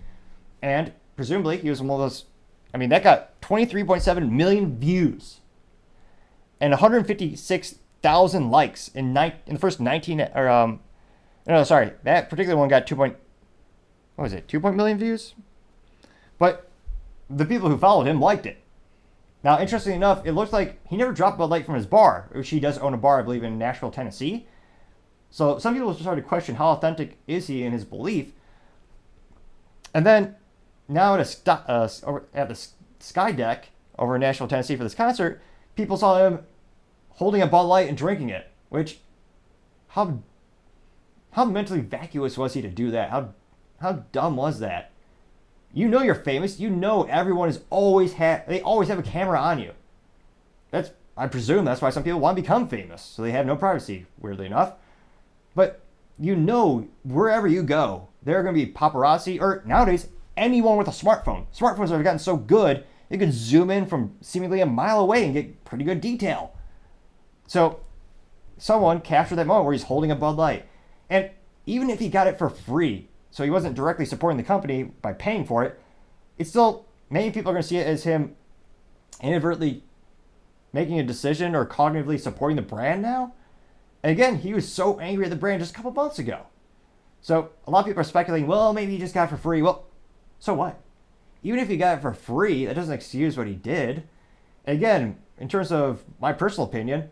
And presumably he was one of those. I mean, that got 23.7 million views and 156,000 likes in the first 19. No, sorry, that particular one got 2 million views. But the people who followed him liked it. Now, interestingly enough, it looks like he never dropped Bud Light from his bar, which he does own a bar, I believe, in Nashville, Tennessee. So some people started to question how authentic is he in his belief. And then now at the Sky Deck over in Nashville, Tennessee for this concert, people saw him holding a Bud Light and drinking it. Which, how mentally vacuous was he to do that? How dumb was that? You know you're famous. You know everyone is they always have a camera on you. I presume that's why some people want to become famous, so they have no privacy, weirdly enough. But you know wherever you go, there are going to be paparazzi, or nowadays, anyone with a smartphone. Smartphones have gotten so good, you can zoom in from seemingly a mile away and get pretty good detail. So someone captured that moment where he's holding a Bud Light. And even if he got it for free, so he wasn't directly supporting the company by paying for it, it's still, many people are going to see it as him inadvertently making a decision or cognitively supporting the brand now. And again, he was so angry at the brand just a couple months ago. So a lot of people are speculating, well, maybe he just got it for free. Well, so what? Even if he got it for free, that doesn't excuse what he did. And again, in terms of my personal opinion,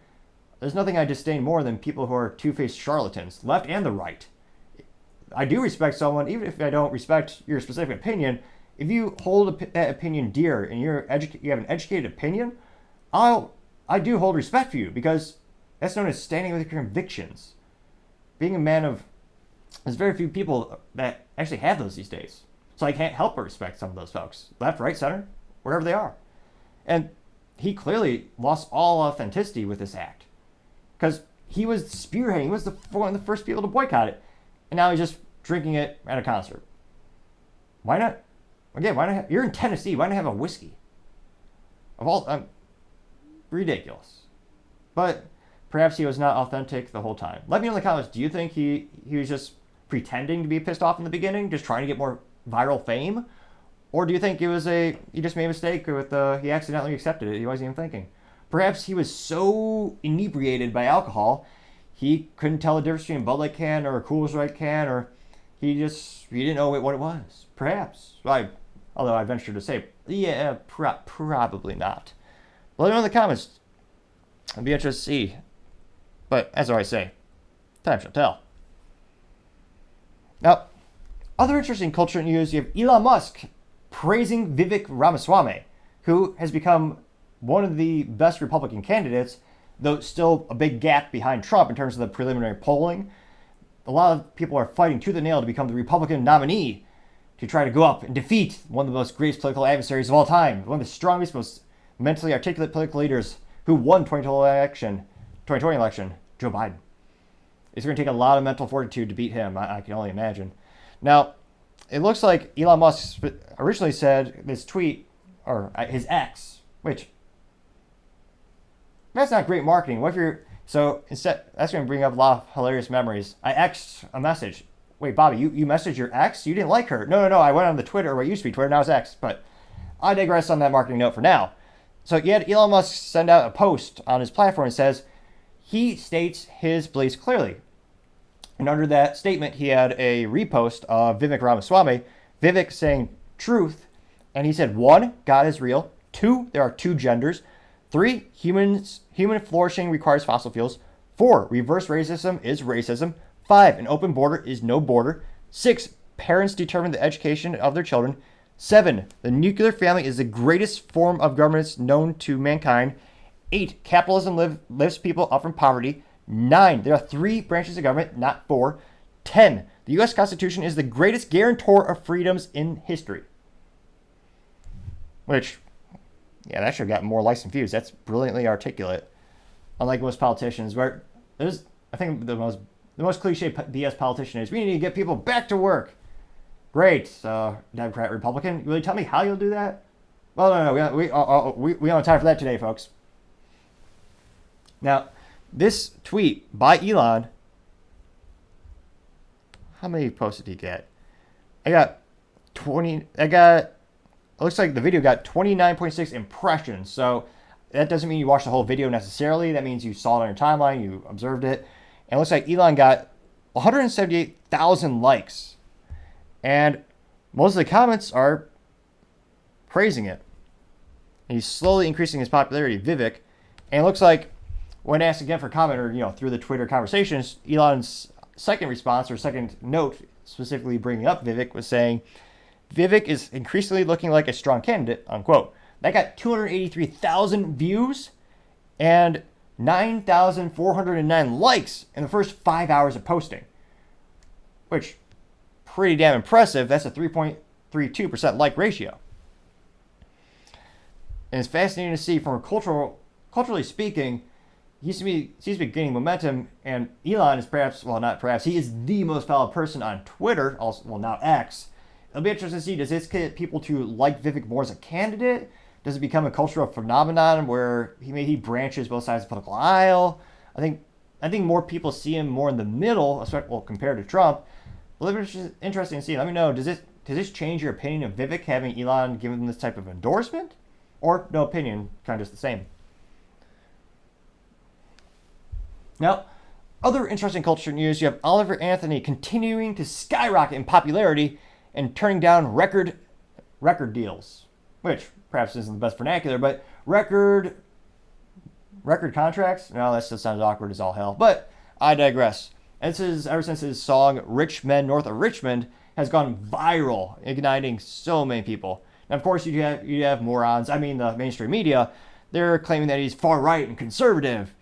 there's nothing I disdain more than people who are two-faced charlatans, left and the right. I do respect someone, even if I don't respect your specific opinion. If you hold that opinion dear and you have an educated opinion, I do hold respect for you, because that's known as standing with your convictions. Being a man of, there's very few people that actually have those these days. So I can't help but respect some of those folks, left, right, center, wherever they are. And he clearly lost all authenticity with this act, because he was spearheading. He was one of the first people to boycott it, and now he's just drinking it at a concert. Why not? Again, why not? You're in Tennessee. Why not have a whiskey? Of all, ridiculous. But perhaps he was not authentic the whole time. Let me know in the comments. Do you think he was just pretending to be pissed off in the beginning, just trying to get more viral fame, or do you think he just made a mistake with he accidentally accepted it? He wasn't even thinking. Perhaps he was so inebriated by alcohol, he couldn't tell the difference between a Bud Light can or a Coors Light can, or he didn't know what it was. Perhaps. Although I venture to say, yeah, probably not. Let me know in the comments. I'd be interested to see. But as I always say, time shall tell. Now, other interesting culture news, you have Elon Musk praising Vivek Ramaswamy, who has become one of the best Republican candidates, though still a big gap behind Trump in terms of the preliminary polling. A lot of people are fighting tooth and nail to become the Republican nominee to try to go up and defeat one of the most greatest political adversaries of all time, one of the strongest, most mentally articulate political leaders who won 2020 election, Joe Biden. It's going to take a lot of mental fortitude to beat him, I can only imagine. Now, it looks like Elon Musk originally said this tweet, or his X, which, that's not great marketing. What if instead, that's going to bring up a lot of hilarious memories. I X'd a message. Wait, Bobby, you messaged your ex? You didn't like her. No, I went on the Twitter, where it used to be Twitter, now it's X. But I digress on that marketing note for now. So you had Elon Musk send out a post on his platform and says he states his beliefs clearly. And under that statement, he had a repost of Vivek Ramaswamy, Vivek saying truth. And he said, 1, God is real. 2, there are 2 genders. 3, human flourishing requires fossil fuels. 4, reverse racism is racism. 5, an open border is no border. 6, parents determine the education of their children. 7, the nuclear family is the greatest form of governance known to mankind. 8, capitalism lifts people up from poverty. 9, there are 3 branches of government, not 4. 10, the U.S. Constitution is the greatest guarantor of freedoms in history. Which, yeah, that should have gotten more likes and views. That's brilliantly articulate. Unlike most politicians, where I think the most cliche BS politician is, we need to get people back to work. Great, Democrat, Republican. You really tell me how you'll do that? Well, no, we don't have time for that today, folks. Now, this tweet by Elon how many posts did he get? I got 20. It looks like the video got 29.6 impressions. So that doesn't mean you watched the whole video necessarily. That means you saw it on your timeline, you observed it. And it looks like Elon got 178,000 likes. And most of the comments are praising it. And he's slowly increasing his popularity, Vivek. And it looks like when asked again for comment, or through the Twitter conversations, Elon's second response or second note, specifically bringing up Vivek, was saying, Vivek is increasingly looking like a strong candidate, unquote. That got 283,000 views and 9,409 likes in the first 5 hours of posting. Which, pretty damn impressive. That's a 3.32% like ratio. And it's fascinating to see from a culturally speaking, he seems to be gaining momentum, and Elon is he is the most followed person on Twitter, also, now X. It'll be interesting to see, does this get people to like Vivek more as a candidate? Does it become a cultural phenomenon where he branches both sides of the political aisle? I think more people see him more in the middle, especially compared to Trump. Well, it's interesting to see. Let me know, does this change your opinion of Vivek having Elon give him this type of endorsement? Or no opinion, kind of just the same? Now, other interesting culture news, you have Oliver Anthony continuing to skyrocket in popularity and turning down record deals, which perhaps isn't the best vernacular, but record contracts? No, that still sounds awkward as all hell, but I digress. And this is ever since his song Rich Men North of Richmond has gone viral, igniting so many people. And of course, you have morons, the mainstream media, they're claiming that he's far right and conservative.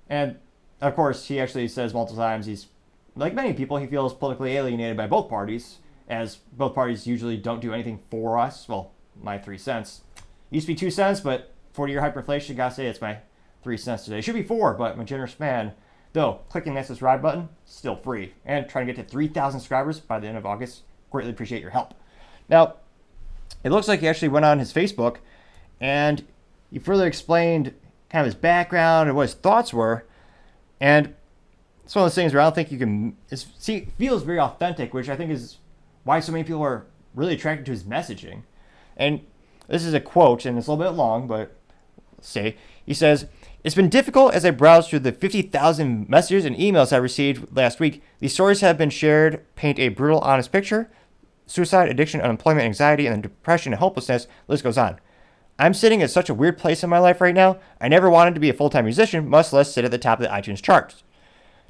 And of course, he actually says multiple times he's, like many people, he feels politically alienated by both parties, as both parties usually don't do anything for us. Well, my 3 cents. Used to be 2 cents, but 40-year hyperinflation, gotta say it's my 3 cents today. It should be 4, but I'm a generous man. Though, clicking that subscribe button, still free. And trying to get to 3,000 subscribers by the end of August. Greatly appreciate your help. Now, it looks like he actually went on his Facebook, and he further explained kind of his background and what his thoughts were. And it's one of those things where I don't think you can... It feels very authentic, which I think is why so many people are really attracted to his messaging. And this is a quote, and it's a little bit long, but let's see. He says, "It's been difficult as I browse through the 50,000 messages and emails I received last week. These stories have been shared, paint a brutal, honest picture. Suicide, addiction, unemployment, anxiety, and depression and hopelessness, the list goes on. I'm sitting at such a weird place in my life right now. I never wanted to be a full-time musician, much less sit at the top of the iTunes charts.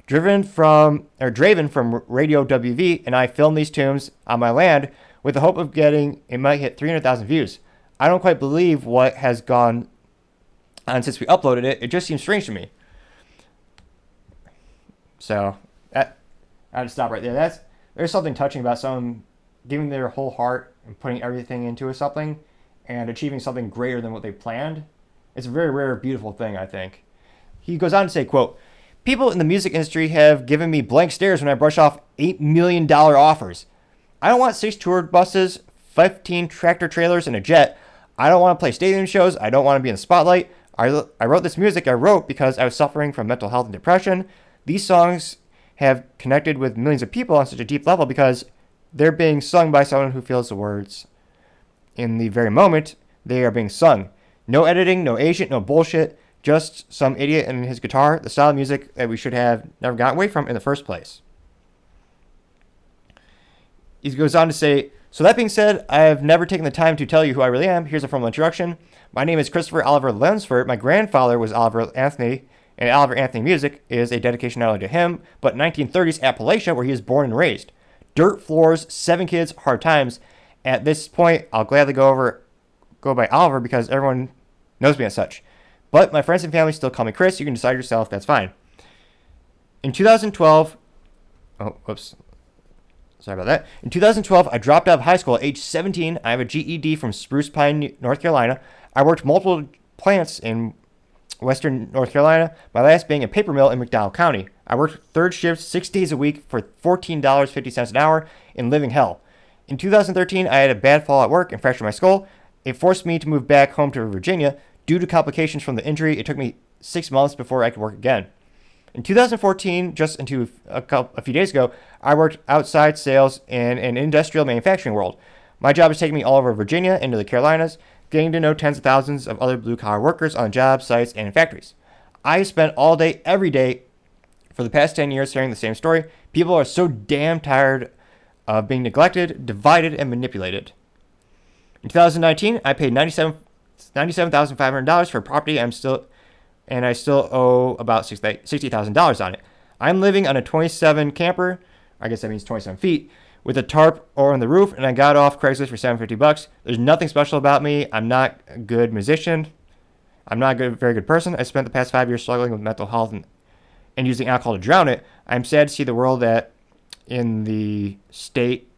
Draven from Radio WV, and I filmed these tunes on my land with the hope of it might hit 300,000 views. I don't quite believe what has gone on since we uploaded it. It just seems strange to me." So, I had to stop right there. There's something touching about someone giving their whole heart and putting everything into something and achieving something greater than what they planned. It's a very rare, beautiful thing, I think. He goes on to say, quote, "People in the music industry have given me blank stares when I brush off $8 million offers. I don't want 6 tour buses, 15 tractor trailers, and a jet. I don't want to play stadium shows. I don't want to be in the spotlight. I wrote this music because I was suffering from mental health and depression. These songs have connected with millions of people on such a deep level because they're being sung by someone who feels the words in the very moment they are being sung. No editing, no agent, no bullshit. Just some idiot and his guitar, the style of music that we should have never gotten away from in the first place." He goes on to say, "So that being said, I have never taken the time to tell you who I really am. Here's a formal introduction. My name is Christopher Oliver Lunsford. My grandfather was Oliver Anthony, and Oliver Anthony music is a dedication not only to him, but 1930s Appalachia, where he was born and raised. Dirt floors, 7 kids, hard times. At this point, I'll gladly go by Oliver because everyone knows me as such. But my friends and family still call me Chris. You can decide yourself. That's fine. In 2012... Oh, whoops. Sorry about that. In 2012, I dropped out of high school at age 17. I have a GED from Spruce Pine, North Carolina. I worked multiple plants in western North Carolina, my last being a paper mill in McDowell County. I worked third shift 6 days a week for $14.50 an hour in living hell. In 2013, I had a bad fall at work and fractured my skull. It forced me to move back home to Virginia. Due to complications from the injury, it took me 6 months before I could work again. In 2014, just into a few days ago, I worked outside sales in an industrial manufacturing world. My job is taking me all over Virginia, into the Carolinas, getting to know tens of thousands of other blue-collar workers on job sites and in factories. I spent all day, every day, for the past 10 years hearing the same story. People are so damn tired of being neglected, divided, and manipulated. In 2019, I paid $97,500 for a property I still owe about $60,000 on it. I'm living on a 27 camper, I guess that means 27 feet, with a tarp on the roof, and I got off Craigslist for $750. There's nothing special about me. I'm not a good musician. I'm not a very good person. I spent the past 5 years struggling with mental health and using alcohol to drown it. I'm sad to see the world that in the state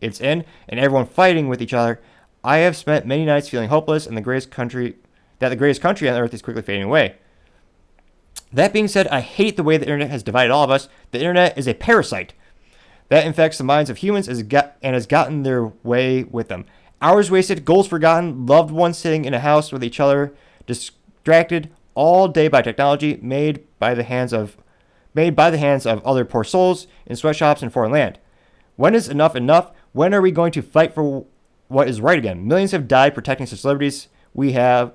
it's in, and everyone fighting with each other. I have spent many nights feeling hopeless, and the greatest country on earth is quickly fading away. That being said, I hate the way the internet has divided all of us. The internet is a parasite that infects the minds of humans and has gotten their way with them. Hours wasted, goals forgotten, loved ones sitting in a house with each other, distracted all day by technology made by the hands of other poor souls in sweatshops in foreign land. When is enough enough? When are we going to fight for what is right again? Millions have died protecting the liberties we have.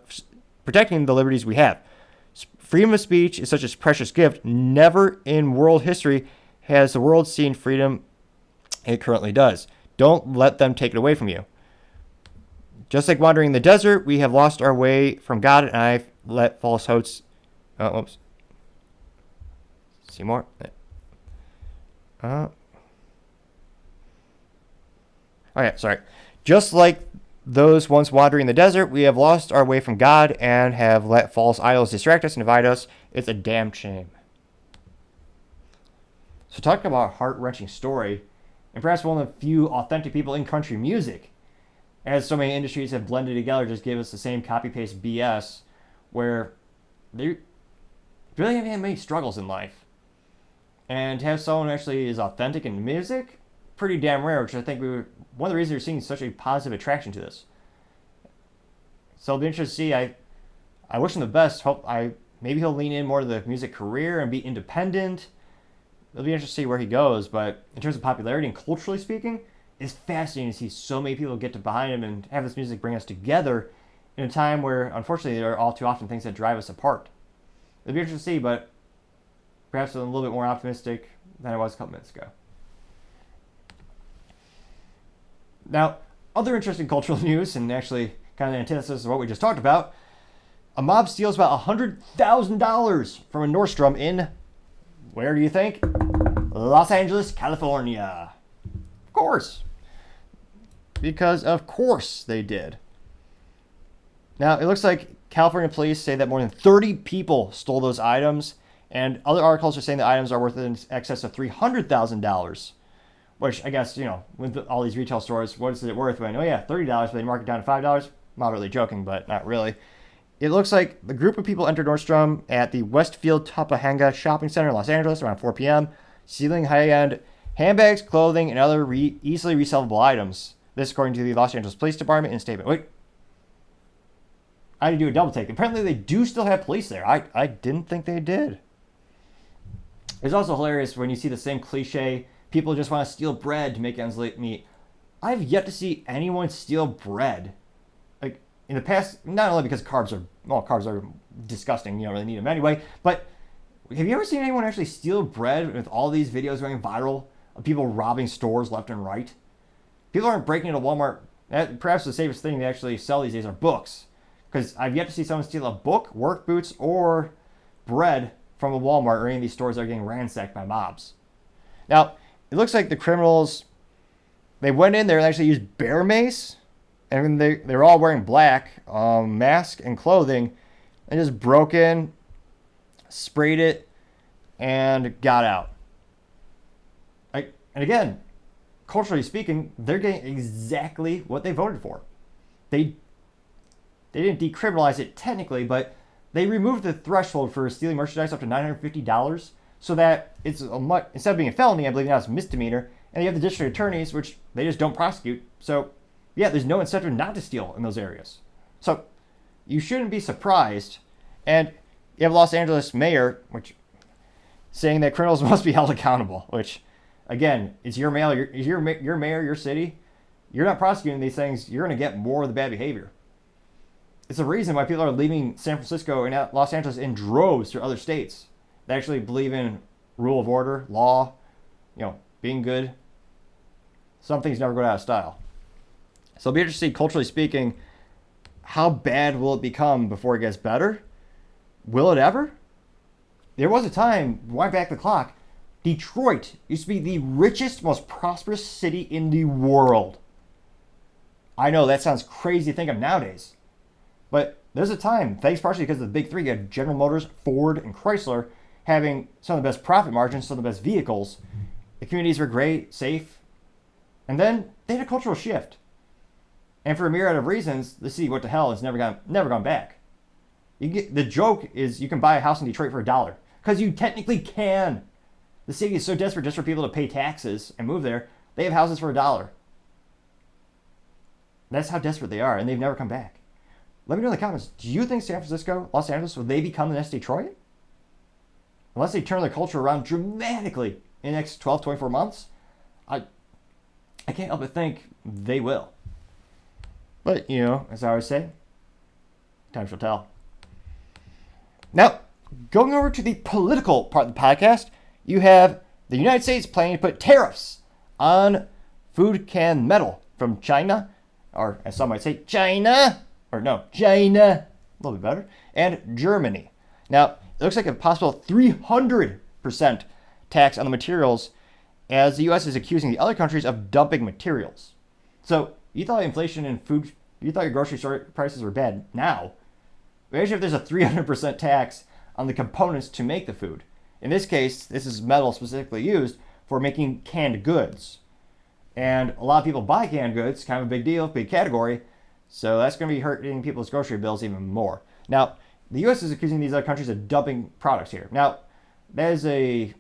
Freedom of speech is such a precious gift. Never in world history has the world seen freedom it currently does. Don't let them take it away from you. Just like wandering in the desert, we have lost our way from God, and I've let false hopes. See more? Sorry. Just like those once wandering in the desert, we have lost our way from God and have let false idols distract us and divide us. It's a damn shame. So talking about a heart-wrenching story, and perhaps one of the few authentic people in country music, as so many industries have blended together, just give us the same copy-paste BS, where they really haven't had many struggles in life. And to have someone who actually is authentic in music, pretty damn rare, which I think one of the reasons you're seeing such a positive attraction to this. So it'll be interesting to see. I wish him the best. Maybe he'll lean in more to the music career and be independent. It'll be interesting to see where he goes, but in terms of popularity and culturally speaking, it's fascinating to see so many people get to behind him and have this music bring us together in a time where, unfortunately, there are all too often things that drive us apart. It'll be interesting to see, but perhaps I'm a little bit more optimistic than I was a couple minutes ago. Now, other interesting cultural news, and actually kind of the antithesis of what we just talked about, a mob steals about $100,000 from a Nordstrom in, where do you think? Los Angeles, California. Of course. Because of course they did. Now, it looks like California police say that more than 30 people stole those items, and other articles are saying the items are worth in excess of $300,000. Which I guess, with all these retail stores, what is it worth when, $30, but they mark it down to $5? I'm not really joking, but not really. It looks like the group of people entered Nordstrom at the Westfield Topanga Shopping Center in Los Angeles around 4 p.m., stealing high-end handbags, clothing, and other easily resellable items. This according to the Los Angeles Police Department in a statement. Wait. I had to do a double take. Apparently they do still have police there. I didn't think they did. It's also hilarious when you see the same cliche, people just want to steal bread to make ends meet. I've yet to see anyone steal bread. Like, in the past, not only because carbs are disgusting, you don't really need them anyway, but have you ever seen anyone actually steal bread with all these videos going viral of people robbing stores left and right? People aren't breaking into Walmart. Perhaps the safest thing they actually sell these days are books. Because I've yet to see someone steal a book, work boots, or bread from a Walmart or any of these stores that are getting ransacked by mobs. Now, it looks like the criminals, they went in there and actually used bear mace, and they're all wearing black, mask and clothing, and just broke in, sprayed it, and got out. And again, culturally speaking, they're getting exactly what they voted for. They didn't decriminalize it technically, but they removed the threshold for stealing merchandise up to $950, so that it's instead of being a felony, I believe now it's a misdemeanor. And you have the district attorneys, which they just don't prosecute. So, yeah, there's no incentive not to steal in those areas. So, you shouldn't be surprised. And you have Los Angeles mayor, which saying that criminals must be held accountable, which, again, it's your mayor, your mayor, your city. You're not prosecuting these things. You're going to get more of the bad behavior. It's the reason why people are leaving San Francisco and Los Angeles in droves to other states. They actually believe in rule of order, law, being good. Some things never go out of style. So it'll be interesting, culturally speaking, how bad will it become before it gets better? Will it ever? There was a time, wind back the clock, Detroit used to be the richest, most prosperous city in the world. I know that sounds crazy to think of nowadays. But there's a time, thanks partially because of the big three, you had General Motors, Ford, and Chrysler having some of the best profit margins, some of the best vehicles. The communities were great, safe. And then they had a cultural shift. And for a myriad of reasons, the city went to hell and has never gone back. The joke is you can buy a house in Detroit for $1. Because you technically can. The city is so desperate just for people to pay taxes and move there, they have houses for $1. That's how desperate they are, and they've never come back. Let me know in the comments, do you think San Francisco, Los Angeles, will they become the next Detroit? Unless they turn their culture around dramatically in the next 12, 24 months, I can't help but think they will. But, as I always say, time shall tell. Now, going over to the political part of the podcast, you have the United States planning to put tariffs on food can metal from China, or as some might say, China, a little bit better, and Germany. Now, it looks like a possible 300% tax on the materials, as the U.S. is accusing the other countries of dumping materials. So, you thought inflation in food, you thought your grocery store prices were bad now. Imagine if there's a 300% tax on the components to make the food. In this case, this is metal specifically used for making canned goods. And a lot of people buy canned goods, kind of a big deal, big category. So that's going to be hurting people's grocery bills even more. Now, the U.S. is accusing these other countries of dumping products here. Now, that is a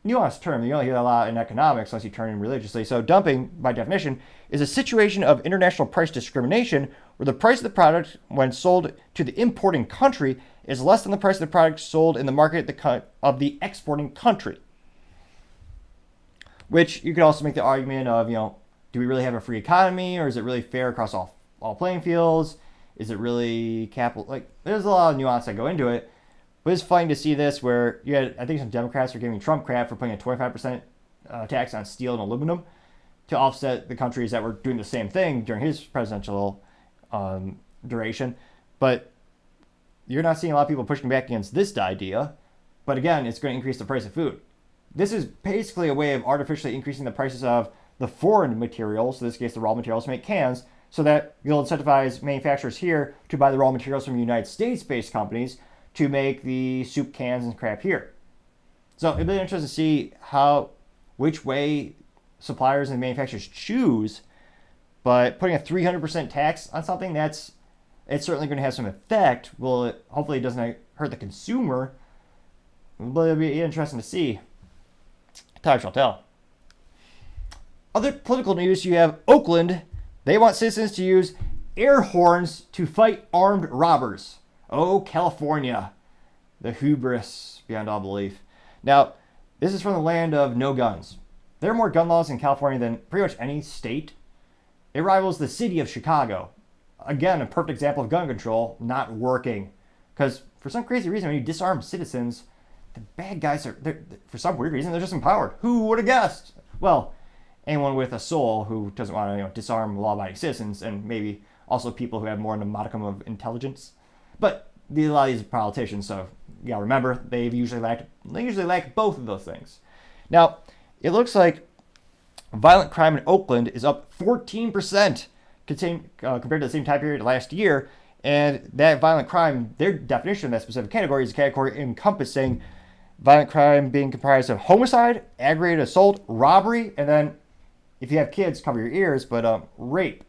nuanced term. You only hear that a lot in economics unless you turn in religiously. So dumping, by definition, is a situation of international price discrimination where the price of the product when sold to the importing country is less than the price of the product sold in the market of the exporting country. Which you could also make the argument of, do we really have a free economy, or is it really fair across all playing fields? Is it really capital? There's a lot of nuance that go into it. But it's funny to see this where you had, I think some Democrats were giving Trump crap for putting a 25% tax on steel and aluminum to offset the countries that were doing the same thing during his presidential duration. But you're not seeing a lot of people pushing back against this idea. But again, it's going to increase the price of food. This is basically a way of artificially increasing the prices of the foreign materials, in this case the raw materials to make cans, so that you'll incentivize manufacturers here to buy the raw materials from United States-based companies to make the soup cans and crap here. So it'll be interesting to see which way suppliers and manufacturers choose, but putting a 300% tax on something, it's certainly going to have some effect. Hopefully it doesn't hurt the consumer, but it'll be interesting to see. Time shall tell. Other political news, you have Oakland. They want citizens to use air horns to fight armed robbers. Oh, California. The hubris beyond all belief. Now, this is from the land of no guns. There are more gun laws in California than pretty much any state. It rivals the city of Chicago. Again, a perfect example of gun control not working. Because for some crazy reason, when you disarm citizens, the bad guys for some weird reason, they're just empowered. Who would have guessed? Well, anyone with a soul who doesn't want to disarm law-abiding citizens, and maybe also people who have more than a modicum of intelligence. But a lot of these politicians, so you gotta remember, they usually lack both of those things. Now, it looks like violent crime in Oakland is up 14% compared to the same time period last year. And that violent crime, their definition of that specific category is a category encompassing violent crime being comprised of homicide, aggravated assault, robbery, and then, if you have kids, cover your ears, but rape.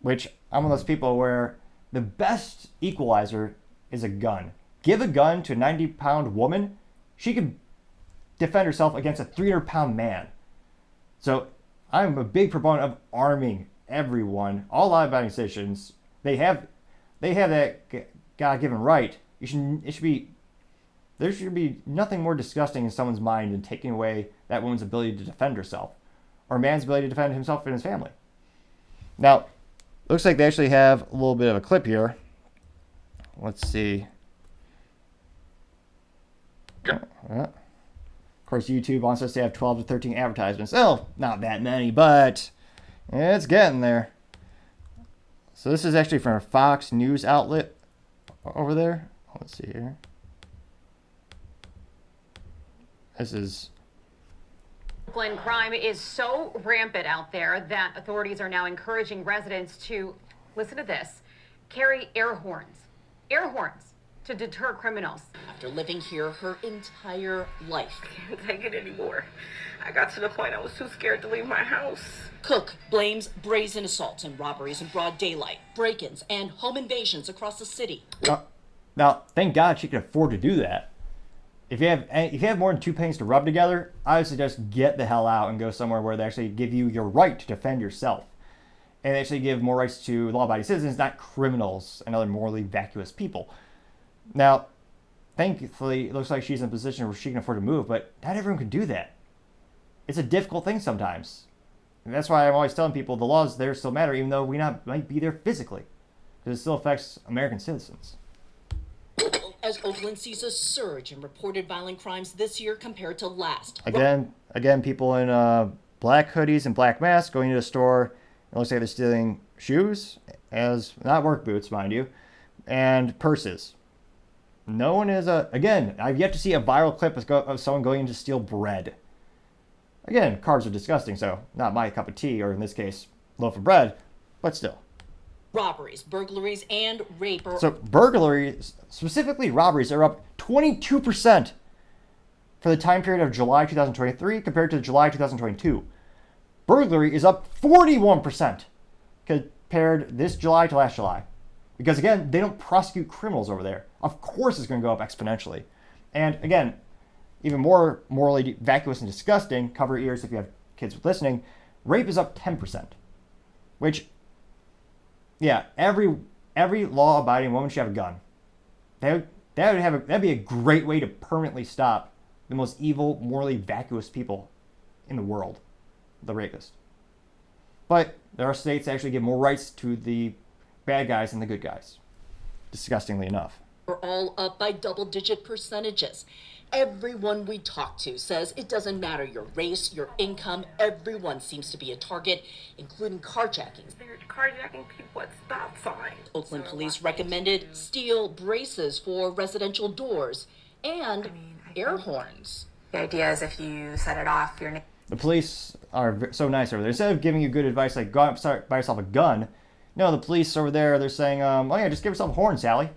Which, I'm one of those people where the best equalizer is a gun. Give a gun to a 90-pound woman, she can defend herself against a 300-pound man. So I'm a big proponent of arming everyone, all law-abiding citizens. They have that God-given right. It should be there should be nothing more disgusting in someone's mind than taking away that woman's ability to defend herself, or a man's ability to defend himself and his family. Now, looks like they actually have a little bit of a clip here. Let's see. Of course, YouTube wants us to have 12 to 13 advertisements. Oh, not that many, but it's getting there. So this is actually from a Fox News outlet over there. Let's see here. This is... Oakland crime is so rampant out there that authorities are now encouraging residents to, listen to this, carry air horns to deter criminals. After living here her entire life. I can't take it anymore. I got to the point I was too scared to leave my house. Cook blames brazen assaults and robberies in broad daylight, break-ins, and home invasions across the city. Now, thank God she can afford to do that. If you have more than 2 pennies to rub together, I would suggest get the hell out and go somewhere where they actually give you your right to defend yourself. And they actually give more rights to law-abiding citizens, not criminals and other morally vacuous people. Now, thankfully, it looks like she's in a position where she can afford to move, but not everyone can do that. It's a difficult thing sometimes. And that's why I'm always telling people the laws there still matter, even though we might be there physically. Because it still affects American citizens. As Oakland sees a surge in reported violent crimes this year compared to last. Again, people in black hoodies and black masks going into the store. It looks like they're stealing shoes, as not work boots, mind you, and purses. No one is again, I've yet to see a viral clip of someone going in to steal bread. Again, carbs are disgusting, so not my cup of tea, or in this case, loaf of bread, but still. Robberies, burglaries, and rape are... So burglaries, specifically robberies, are up 22% for the time period of July 2023 compared to July 2022. Burglary is up 41% compared this July to last July. Because again, they don't prosecute criminals over there. Of course it's going to go up exponentially. And again, even more morally vacuous and disgusting, cover your ears if you have kids listening, rape is up 10%. Which, yeah, every law-abiding woman should have a gun. That'd be a great way to permanently stop the most evil, morally vacuous people in the world, the rapist. But there are states that actually give more rights to the bad guys than the good guys, disgustingly enough. Are all up by double-digit percentages. Everyone we talk to says it doesn't matter your race, your income, everyone seems to be a target, including carjackings. They're carjacking people at stop signs. Oakland Police recommended steel braces for residential doors and air horns. The idea is if you set it off, you're... The police are so nice over there. Instead of giving you good advice like go out and buy yourself a gun, no, the police over there, they're saying, oh yeah, just give yourself a horn, Sally.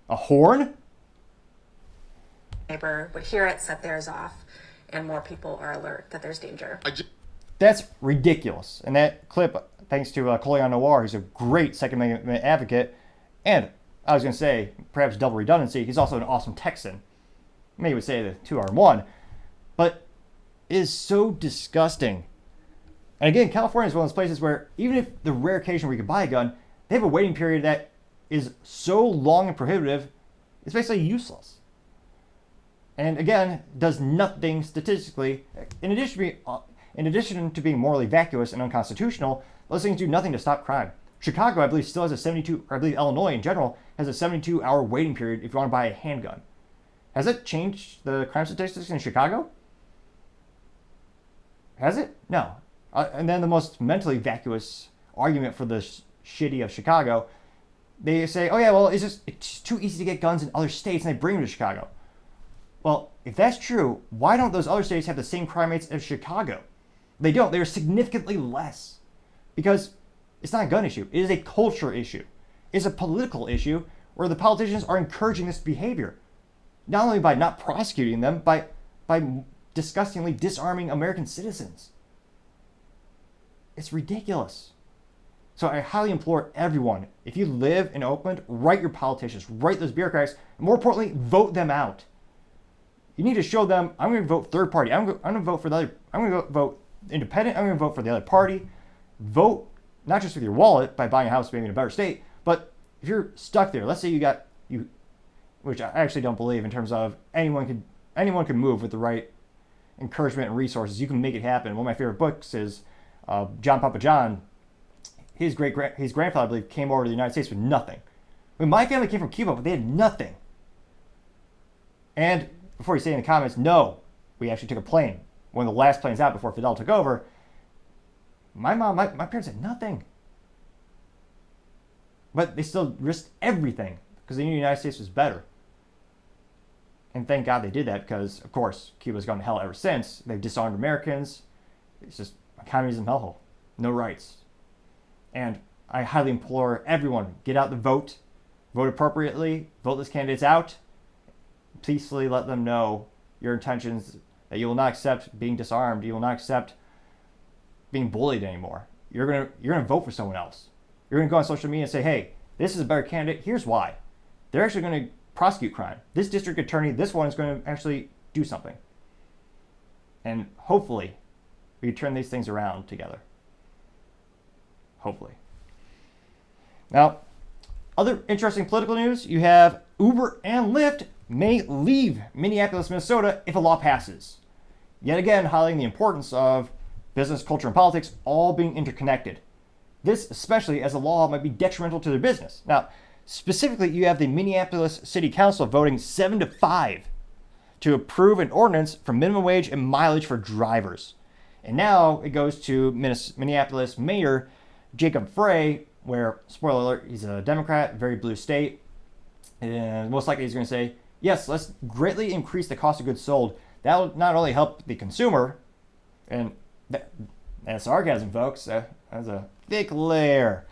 A horn? Neighbor would hear it, set theirs off, and more people are alert that there's danger. That's ridiculous. And that clip, thanks to Colion Noir, who's a great Second Amendment advocate, and I was going to say, perhaps double redundancy, he's also an awesome Texan. Maybe would say the two are in one. But it is so disgusting. And again, California is one of those places where even if the rare occasion where you can buy a gun, they have a waiting period that is so long and prohibitive, it's basically useless. And again, does nothing statistically. In addition to being morally vacuous and unconstitutional, those things do nothing to stop crime. Chicago, I believe, still has a 72, or I believe Illinois in general, has a 72-hour waiting period if you want to buy a handgun. Has it changed the crime statistics in Chicago? Has it? No. And then the most mentally vacuous argument for the shitty of Chicago, they say, oh yeah, well, it's too easy to get guns in other states, and they bring them to Chicago. Well, if that's true, why don't those other states have the same crime rates as Chicago? They don't. They're significantly less. Because it's not a gun issue. It is a culture issue. It's a political issue where the politicians are encouraging this behavior. Not only by not prosecuting them, by disgustingly disarming American citizens. It's ridiculous. So I highly implore everyone, if you live in Oakland, write your politicians, write those bureaucrats, and more importantly, vote them out. You need to show them, I'm going to vote third party. I'm going to vote for the other. I'm going to vote independent. I'm going to vote for the other party. Vote not just with your wallet by buying a house maybe in a better state, but if you're stuck there, let's say you which I actually don't believe in terms of anyone could move with the right encouragement and resources. You can make it happen. One of my favorite books is John Papa John. His grandfather, I believe, came over to the United States with nothing. I mean, my family came from Cuba, but they had nothing. And before you say in the comments, no, we actually took a plane. One of the last planes out before Fidel took over. My parents had nothing. But they still risked everything because they knew the United States was better. And thank God they did that because, of course, Cuba's gone to hell ever since. They've disarmed Americans. It's just a communism hellhole. No rights. And I highly implore everyone, get out the vote. Vote appropriately. Vote those candidates out. Peacefully let them know your intentions, that you will not accept being disarmed. You will not accept being bullied anymore. You're gonna vote for someone else. You're gonna go on social media and say, hey, this is a better candidate. Here's why. They're actually going to prosecute crime. This district attorney, this one is going to actually do something. And hopefully we turn these things around together. Hopefully. Now, other interesting political news, you have Uber and Lyft may leave Minneapolis, Minnesota if a law passes. Yet again, highlighting the importance of business, culture, and politics all being interconnected. This especially as the law might be detrimental to their business. Now, specifically, you have the Minneapolis City Council voting 7-5 to approve an ordinance for minimum wage and mileage for drivers. And now it goes to Minneapolis Mayor Jacob Frey, where, spoiler alert, he's a Democrat, very blue state. And most likely he's going to say, yes, let's greatly increase the cost of goods sold. That will not only help the consumer, and that's sarcasm, folks. That's a thick layer.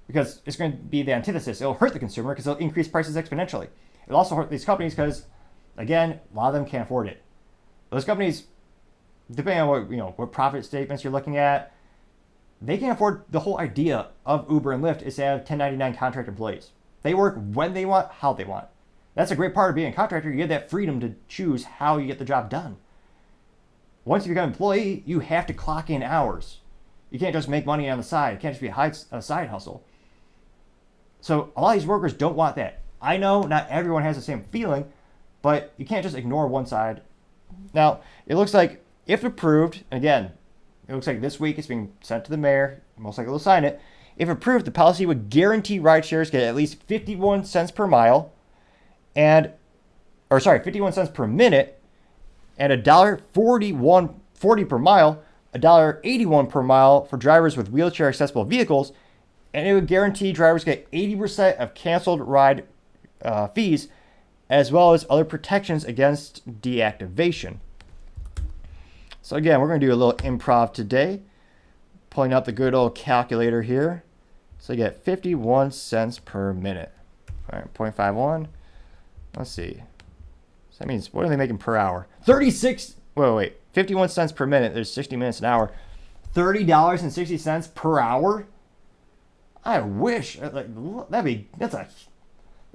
Because it's going to be the antithesis. It'll hurt the consumer because it'll increase prices exponentially. It'll also hurt these companies because, again, a lot of them can't afford it. Those companies, depending on what profit statements you're looking at, they can't afford. The whole idea of Uber and Lyft is to have 1099 contract employees. They work when they want, how they want. That's a great part of being a contractor. You get that freedom to choose how you get the job done. Once you become an employee, you have to clock in hours. You can't just make money on the side. It can't just be a side hustle. So a lot of these workers don't want that. I know not everyone has the same feeling, but you can't just ignore one side. Now, it looks like if approved, and again, it looks like this week it's being sent to the mayor. Most likely they'll sign it. If approved, the policy would guarantee ride shares get at least 51 cents per mile, 51 cents per minute, and $1.40 per mile, $1.81 per mile for drivers with wheelchair accessible vehicles, and it would guarantee drivers get 80% of canceled ride fees, as well as other protections against deactivation. So again, we're going to do a little improv today, pulling out the good old calculator here. So you get 51 cents per minute. All right, 0.51. Let's see. So that means, what are they making per hour? 51 cents per minute. There's 60 minutes an hour. $30.60 per hour? I wish. That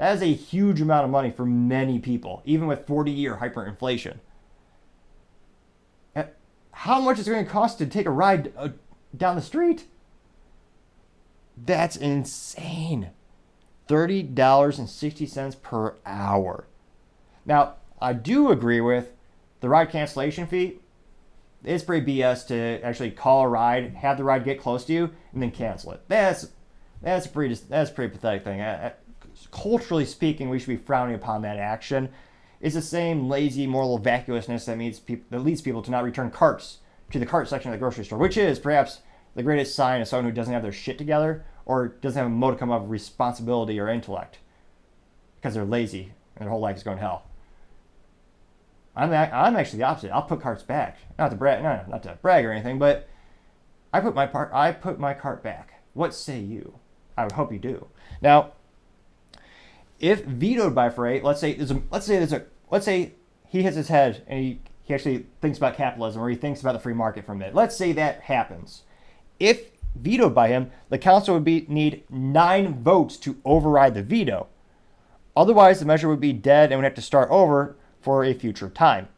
is a huge amount of money for many people, even with 40-year hyperinflation. How much is it going to cost to take a ride down the street? That's insane. $30.60 per hour. Now, I do agree with the ride cancellation fee. It's pretty BS to actually call a ride, have the ride get close to you, and then cancel it. That's a pretty pathetic thing. Culturally speaking, we should be frowning upon that action. It's the same lazy moral vacuousness that leads people to not return carts to the cart section of the grocery store, which is perhaps the greatest sign of someone who doesn't have their shit together or doesn't have a modicum of responsibility or intellect because they're lazy and their whole life is going to hell. I'm actually the opposite. I'll put carts back. Not to brag or anything, but I put my cart back. What say you? I would hope you do. Now, if vetoed by Frey, let's say he hits his head and he actually thinks about capitalism or he thinks about the free market for a minute. Let's say that happens. If vetoed by him, the council would need 9 votes to override the veto. Otherwise, the measure would be dead and would have to start over for a future time.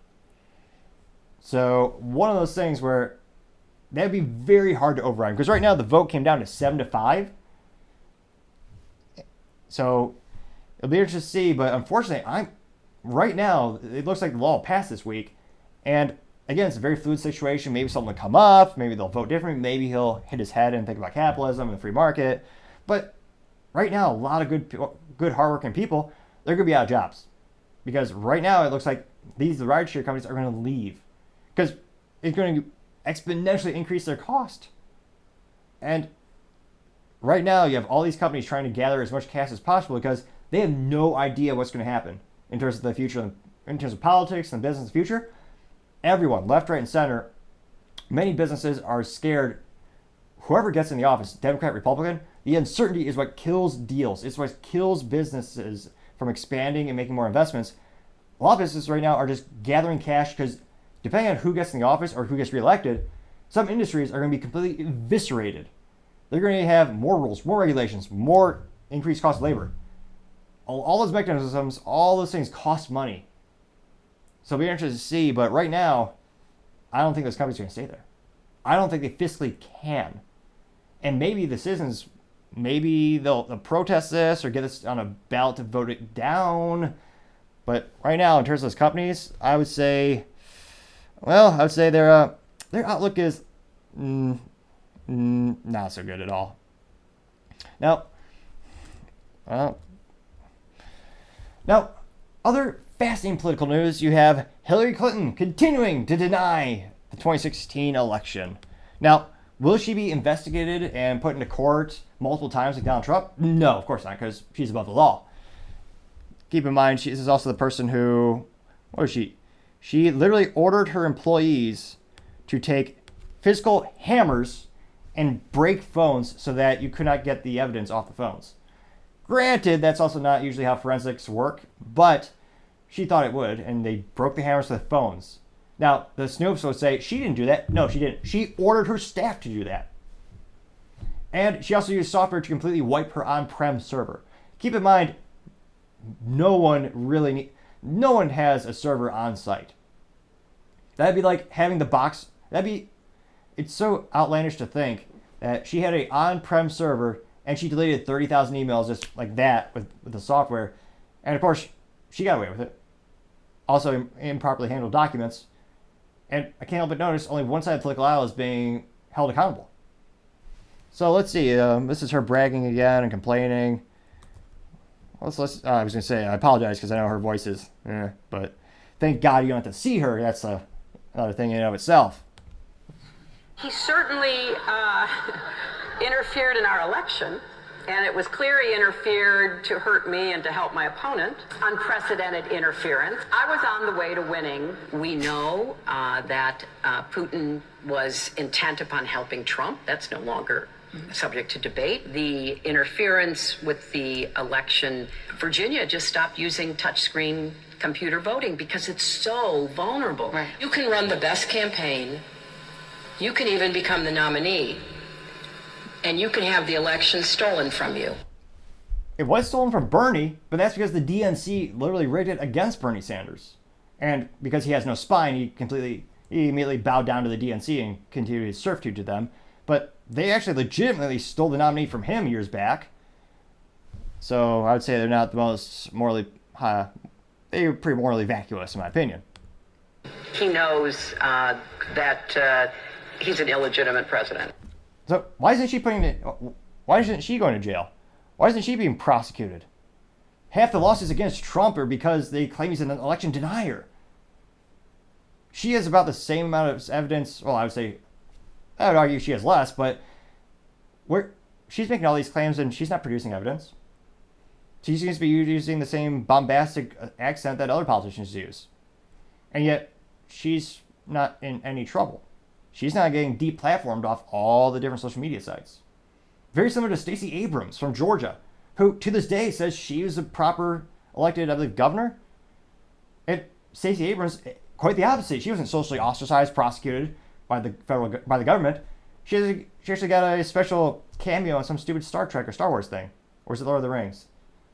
So one of those things where that'd be very hard to override because right now the vote came down to 7-5. So It'll be interesting to see, but unfortunately, right now, it looks like the law will pass this week. And again, it's a very fluid situation. Maybe something will come up. Maybe they'll vote differently. Maybe he'll hit his head and think about capitalism and the free market. But right now, a lot of good hardworking people, they're going to be out of jobs. Because right now, it looks like the rideshare companies are going to leave. Because it's going to exponentially increase their cost. And right now, you have all these companies trying to gather as much cash as possible because they have no idea what's going to happen in terms of the future, in terms of politics and business in the future. Everyone, left, right, and center, many businesses are scared. Whoever gets in the office, Democrat, Republican, the uncertainty is what kills deals. It's what kills businesses from expanding and making more investments. A lot of businesses right now are just gathering cash because depending on who gets in the office or who gets reelected, some industries are going to be completely eviscerated. They're going to have more rules, more regulations, more increased cost of labor. All those mechanisms, all those things cost money. So it'll be interesting to see, but right now, I don't think those companies are going to stay there. I don't think they fiscally can. And maybe the citizens, maybe they'll protest this or get this on a ballot to vote it down. But right now, in terms of those companies, I would say their outlook is not so good at all. Now, other fascinating political news, you have Hillary Clinton continuing to deny the 2016 election. Now, will she be investigated and put into court multiple times like Donald Trump? No, of course not, because she's above the law. Keep in mind, this is also the person who, what is she? She literally ordered her employees to take physical hammers and break phones so that you could not get the evidence off the phones. Granted, that's also not usually how forensics work, but she thought it would, and they broke the hammers to the phones. Now, the snoops would say she didn't do that. No, she didn't. She ordered her staff to do that. And she also used software to completely wipe her on-prem server. Keep in mind, no one has a server on site. That'd be like having the box. It's so outlandish to think that she had an on-prem server and she deleted 30,000 emails just like that with the software. And of course, she got away with it. Also, improperly handled documents. And I can't help but notice only one side of the political aisle is being held accountable. So let's see. This is her bragging again and complaining. I was going to say, I apologize because I know her voice is, but thank God you don't have to see her. That's another thing in and of itself. He certainly interfered in our election, and it was clear he interfered to hurt me and to help my opponent. Unprecedented interference. I was on the way to winning. We know that Putin was intent upon helping Trump. That's no longer subject to debate. The interference with the election, Virginia just stopped using touchscreen computer voting because it's so vulnerable. Right. You can run the best campaign. You can even become the nominee. And you can have the election stolen from you. It was stolen from Bernie, but that's because the DNC literally rigged it against Bernie Sanders. And because he has no spine, he immediately bowed down to the DNC and continued his servitude to them. But they actually legitimately stole the nominee from him years back. So I would say they're not the most morally, they're pretty morally vacuous in my opinion. He knows that he's an illegitimate president. So why isn't she going to jail? Why isn't she being prosecuted? Half the lawsuits against Trump are because they claim he's an election denier. She has about the same amount of evidence. Well, I would argue she has less, but she's making all these claims and she's not producing evidence. She seems to be using the same bombastic accent that other politicians use. And yet, she's not in any trouble. She's not getting deplatformed off all the different social media sites. Very similar to Stacey Abrams from Georgia, who to this day says she was a proper elected, I believe, governor. And Stacey Abrams, quite the opposite. She wasn't socially ostracized, prosecuted by the government. She actually got a special cameo on some stupid Star Trek or Star Wars thing. Or is it Lord of the Rings?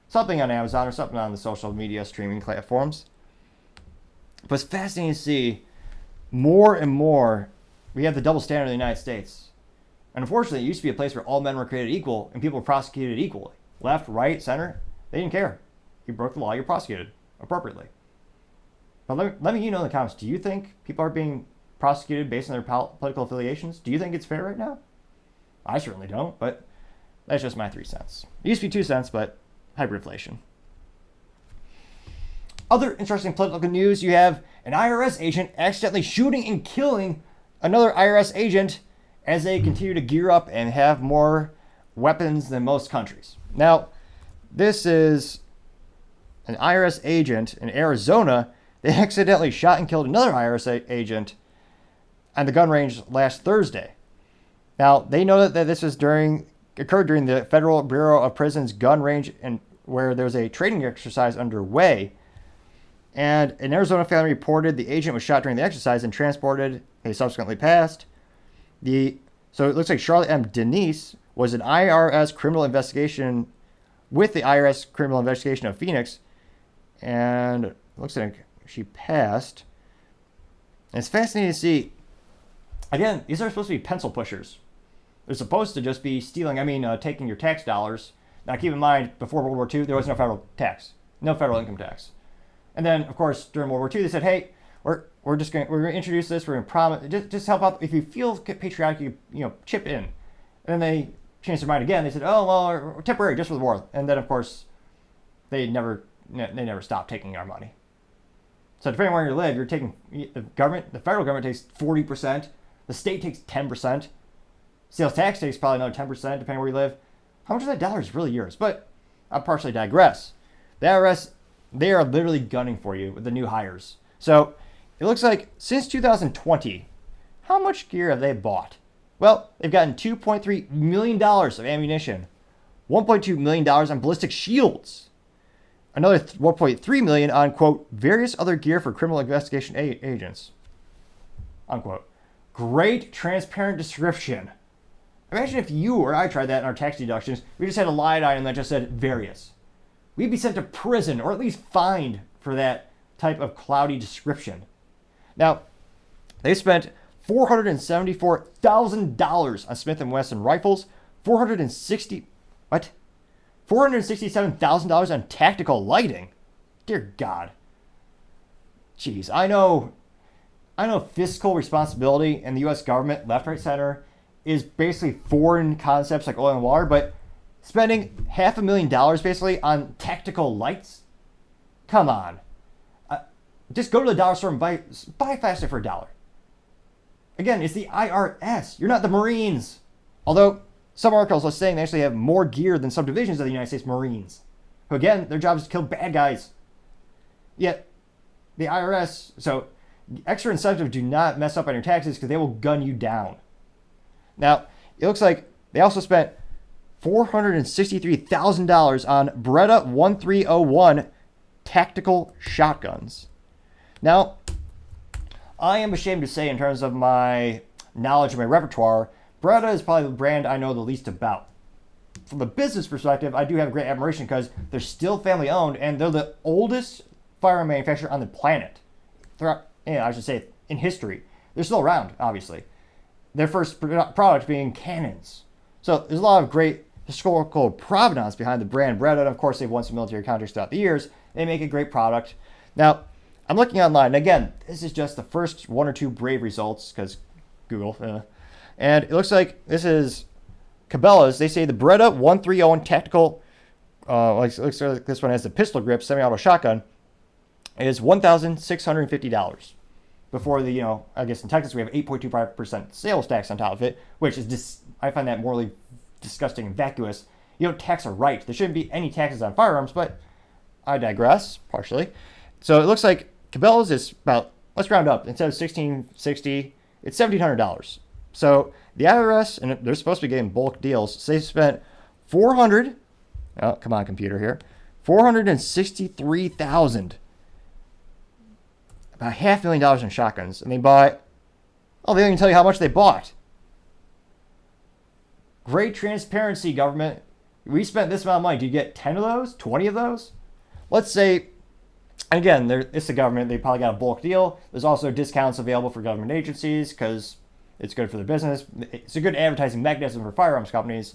Something on Amazon or something on the social media streaming platforms. But it's fascinating to see more and more we have the double standard in the United States. And unfortunately, it used to be a place where all men were created equal and people were prosecuted equally. Left, right, center, they didn't care. you broke the law, you're prosecuted appropriately. But let me know in the comments, do you think people are being prosecuted based on their political affiliations? Do you think it's fair right now? I certainly don't, but that's just my 3 cents. It used to be 2 cents, but hyperinflation. Other interesting political news, you have an IRS agent accidentally shooting and killing another IRS agent as they continue to gear up and have more weapons than most countries. Now, this is an IRS agent in Arizona. They accidentally shot and killed another IRS agent on the gun range last Thursday. Now, they know that this was occurred during the Federal Bureau of Prisons gun range, and where there's a training exercise underway. And an Arizona family reported the agent was shot during the exercise and transported. They subsequently passed. So it looks like Charlotte M. Denise was an IRS criminal investigation with the IRS criminal investigation of Phoenix, and it looks like she passed. And it's fascinating to see. Again, these are supposed to be pencil pushers. They're supposed to just be stealing, taking your tax dollars. Now, keep in mind, before World War II, there was no federal tax, no federal income tax. And then, of course, during World War II, they said, "Hey, we're going to introduce this. We're going to promise just help out. If you feel patriotic, you chip in." And then they changed their mind again. They said, "Oh, well, we're temporary, just for the war." And then, of course, they never stopped taking our money. So depending on where you live, you're taking the federal government takes 40%, the state takes 10%, sales tax takes probably another 10%, depending on where you live. How much of that dollar is really yours? But I'll partially digress. The IRS, they are literally gunning for you with the new hires. So it looks like since 2020, how much gear have they bought? Well, they've gotten $2.3 million of ammunition, $1.2 million on ballistic shields, another $1.3 million on, quote, various other gear for criminal investigation agents, unquote. Great transparent description. Imagine if you or I tried that in our tax deductions. We just had a line item that just said various. We'd be sent to prison or at least fined for that type of cloudy description. Now, they spent $474,000 on Smith & Wesson rifles, $467,000 on tactical lighting. Dear God. Jeez, I know fiscal responsibility in the U.S. government, left, right, center, is basically foreign concepts like oil and water, but spending $500,000 basically on tactical lights? Come on. Just go to the dollar store and buy faster for $1. Again, it's the IRS. You're not the Marines. Although some articles are saying they actually have more gear than some divisions of the United States Marines, who again, their job is to kill bad guys. Yet the IRS, so extra incentive, do not mess up on your taxes because they will gun you down. Now, it looks like they also spent $463,000 on Beretta 1301 tactical shotguns. Now, I am ashamed to say, in terms of my knowledge of my repertoire, Beretta is probably the brand I know the least about. From a business perspective, I do have great admiration because they're still family owned and they're the oldest firearm manufacturer on the planet. I should say in history. They're still around, obviously. Their first product being cannons. So there's a lot of great historical provenance behind the brand Beretta. And of course, they've won some military contracts throughout the years. They make a great product. Now, I'm looking online. And again, this is just the first 1 or 2 Brave results because Google. And it looks like this is Cabela's. They say the Beretta 1301 tactical, looks like this one has the pistol grip semi-auto shotgun, is $1,650. Before the, I guess in Texas we have 8.25% sales tax on top of it, which is I find that morally disgusting and vacuous. You don't tax a right. There shouldn't be any taxes on firearms, but I digress partially. So it looks like Cabela's is about, let's round up, instead of $1,660, it's $1,700. So the IRS, and they're supposed to be getting bulk deals, so they spent $463,000 about $500,000 in shotguns, and they bought, they don't even tell you how much they bought. Great transparency, government. We spent this amount of money. Do you get 10 of those? 20 of those? Let's say, and again, it's the government. They probably got a bulk deal. There's also discounts available for government agencies because it's good for their business. It's a good advertising mechanism for firearms companies.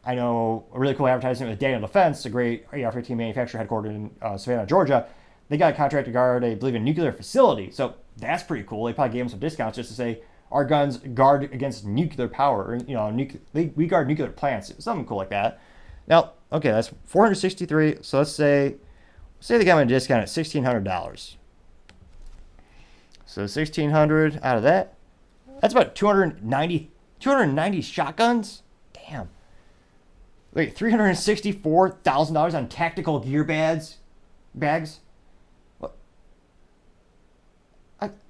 I know a really cool advertisement with Daniel Defense, a great AR-15 manufacturer headquartered in Savannah, Georgia. They got a contract to guard, I believe, a nuclear facility. So that's pretty cool. They probably gave them some discounts just to say our guns guard against nuclear power. Or, you know, we guard nuclear plants. Something cool like that. Now, okay, that's $463. So let's say they got me a discount at $1,600. So $1,600 out of that. That's about 290 shotguns. Damn. Wait, $364,000 on tactical gear bags. What?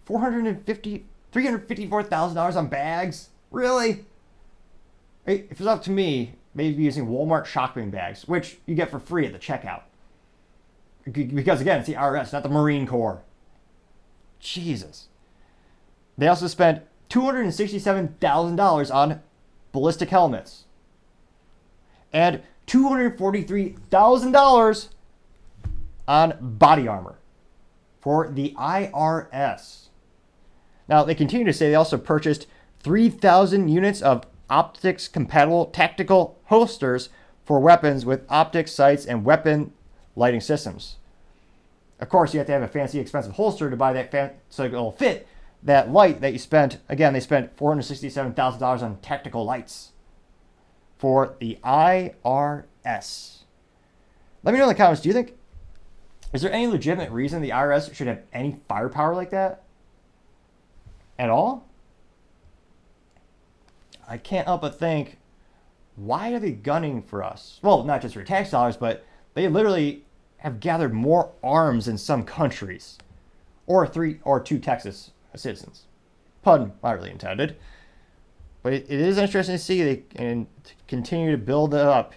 $354,000 on bags. Really? If it was up to me, they'd be using Walmart shockbeam bags, which you get for free at the checkout. Because again, it's the IRS, not the Marine Corps. Jesus. They also spent $267,000 on ballistic helmets and $243,000 on body armor for the IRS. Now, they continue to say they also purchased 3,000 units of optics compatible tactical holsters for weapons with optics sights and weapon lighting systems. Of course, you have to have a fancy, expensive holster to buy that so it'll fit that light that you spent. Again, they spent $467,000 on tactical lights for the IRS. Let me know in the comments, is there any legitimate reason the IRS should have any firepower like that at all? I can't help but think, why are they gunning for us? Well, not just for tax dollars, but they literally have gathered more arms in some countries, or two Texas citizens. Pun not really intended. But it is interesting to see they can continue to build it up.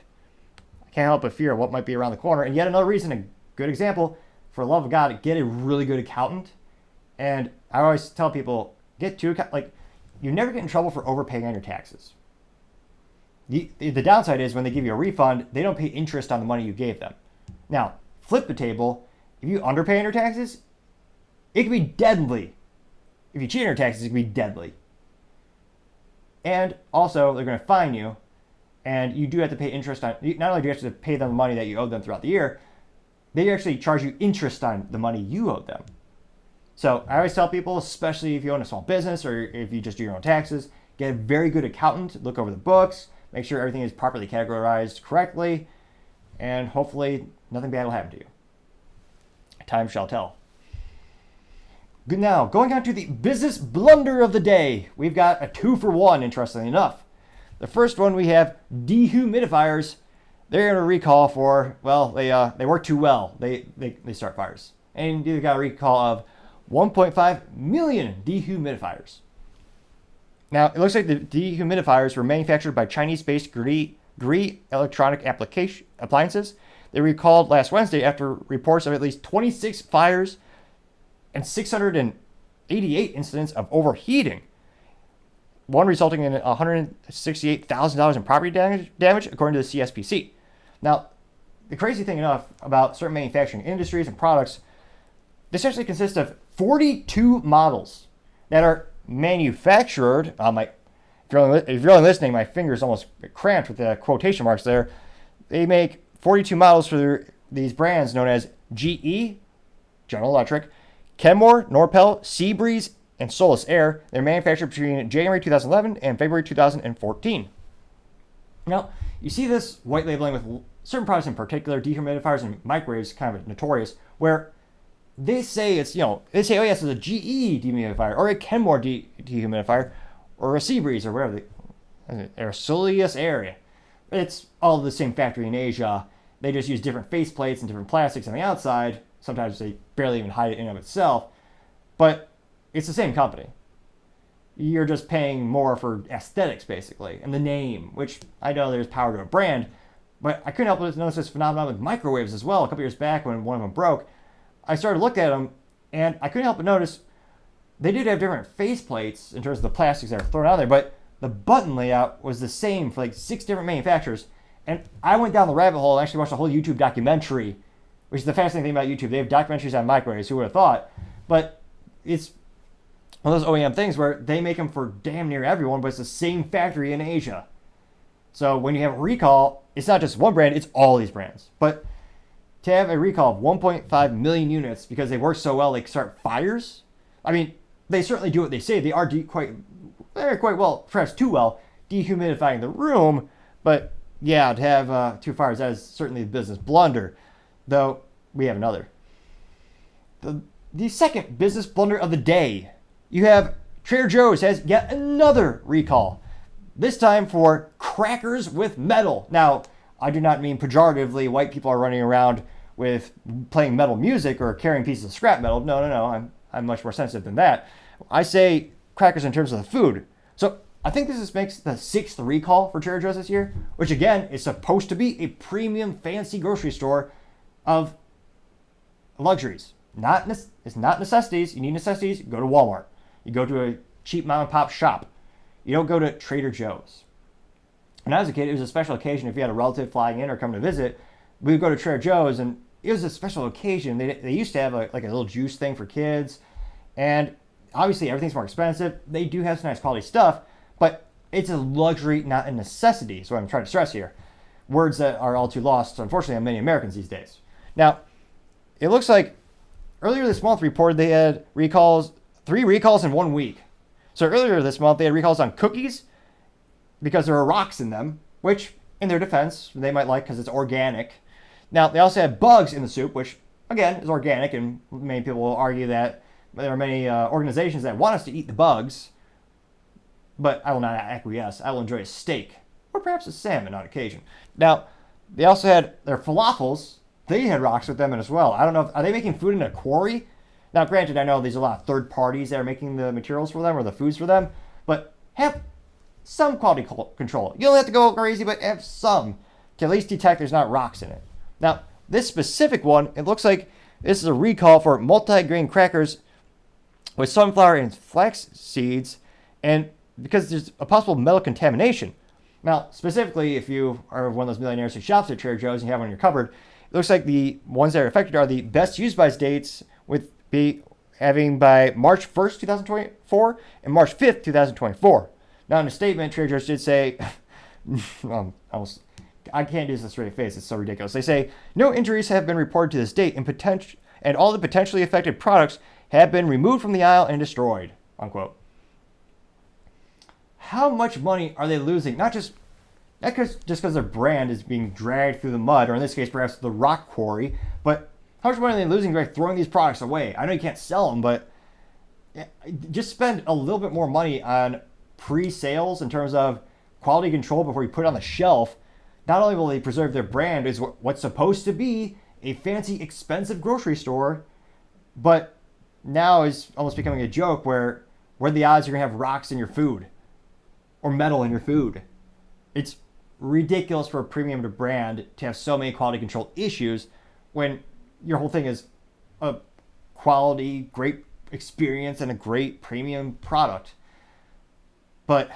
I can't help but fear what might be around the corner. And yet another reason, a good example, for the love of God, get a really good accountant. And I always tell people, you never get in trouble for overpaying on your taxes. The downside is when they give you a refund, they don't pay interest on the money you gave them. Now, flip the table. If you underpay on your taxes, it can be deadly. If you cheat on your taxes, it can be deadly. And also, they're going to fine you, and you do have to pay interest on. Not only do you have to pay them the money that you owed them throughout the year, they actually charge you interest on the money you owed them. So I always tell people, especially if you own a small business or if you just do your own taxes, get a very good accountant, look over the books, make sure everything is properly categorized correctly, and hopefully nothing bad will happen to you. Time shall tell. Good, now, going on to the business blunder of the day. We've got a 2-for-1, interestingly enough. The first one, we have dehumidifiers. They're in a recall for, well, they work too well. They start fires. And you got a recall of 1.5 million dehumidifiers. Now, it looks like the dehumidifiers were manufactured by Chinese-based Gree Electronic Appliances. They recalled last Wednesday after reports of at least 26 fires and 688 incidents of overheating, one resulting in $168,000 in property damage, according to the CSPC. Now, the crazy thing enough about certain manufacturing industries and products, this actually consists of 42 models that are manufactured. If you're only listening, my fingers almost cramped with the quotation marks there. They make 42 models for these brands known as GE, General Electric, Kenmore, Norpel, Seabreeze, and Solus Air. They're manufactured between January 2011 and February 2014. Now, you see this white labeling with certain products in particular, dehumidifiers and microwaves, kind of notorious, where they say oh yes, it's a GE dehumidifier or a Kenmore dehumidifier or a Seabreeze or whatever, or Solus Air. It's all the same factory in Asia. They just use different faceplates and different plastics on the outside. Sometimes they barely even hide it in and of itself. But it's the same company. You're just paying more for aesthetics, basically, and the name, which I know there's power to a brand, but I couldn't help but notice this phenomenon with microwaves as well. A couple years back when one of them broke, I started looking at them, and I couldn't help but notice they did have different faceplates in terms of the plastics that are thrown out there, but the button layout was the same for like 6 different manufacturers. And I went down the rabbit hole and actually watched a whole YouTube documentary, which is the fascinating thing about YouTube. They have documentaries on microwaves, who would have thought? But it's one of those OEM things where they make them for damn near everyone, but it's the same factory in Asia. So when you have a recall, it's not just one brand, it's all these brands. But to have a recall of 1.5 million units because they work so well, they start fires. I mean, they certainly do what they say. They are quite well, perhaps too well, dehumidifying the room. But yeah, to have 2 fires, that is certainly a business blunder. Though we have another. The second business blunder of the day. You have Trader Joe's has yet another recall. This time for crackers with metal. Now, I do not mean pejoratively white people are running around with playing metal music or carrying pieces of scrap metal. No. I'm much more sensitive than that. I say crackers in terms of the food. So I think this makes the 6th recall for Trader Joe's this year, which again is supposed to be a premium fancy grocery store of luxuries. It's not necessities. You need necessities, go to Walmart. You go to a cheap mom and pop shop. You don't go to Trader Joe's. When I was a kid, it was a special occasion if you had a relative flying in or coming to visit. We would go to Trader Joe's, and it was a special occasion. They used to have like a little juice thing for kids, and obviously everything's more expensive. They do have some nice quality stuff, but it's a luxury, not a necessity. So I'm trying to stress here. Words that are all too lost, unfortunately, on many Americans these days. Now, it looks like earlier this month reported they had 3 recalls in 1 week. So earlier this month they had recalls on cookies because there are rocks in them, which in their defense they might like because it's organic. Now they also had bugs in the soup, which again is organic, and many people will argue that there are many organizations that want us to eat the bugs, but I will not acquiesce. I will enjoy a steak or perhaps a salmon on occasion. Now they also had their falafels. They had rocks with them as well. I don't know, are they making food in a quarry? Now, granted, I know there's a lot of third parties that are making the materials for them or the foods for them, but have some quality control. You don't have to go crazy, but have some to at least detect there's not rocks in it. Now, this specific one, it looks like this is a recall for multi-grain crackers with sunflower and flax seeds, and because there's a possible metal contamination. Now, specifically, if you are one of those millionaires who shops at Trader Joe's and you have one in your cupboard, it looks like the ones that are affected are the best use by dates with be having by March 1st, 2024 and March 5th, 2024. Now, in a statement, Trader Joe's did say, I can't do this with a straight face, it's so ridiculous. They say, no injuries have been reported to this date and all the potentially affected products have been removed from the aisle and destroyed, unquote. How much money are they losing? Not just because their brand is being dragged through the mud, or in this case, perhaps the rock quarry, but how much money are they losing by throwing these products away? I know you can't sell them, but just spend a little bit more money on pre-sales in terms of quality control before you put it on the shelf. Not only will they preserve their brand as what's supposed to be a fancy, expensive grocery store, but now is almost becoming a joke where the odds you're going to have rocks in your food or metal in your food. It's ridiculous for a premium brand to have so many quality control issues when your whole thing is a quality, great experience, and a great premium product. But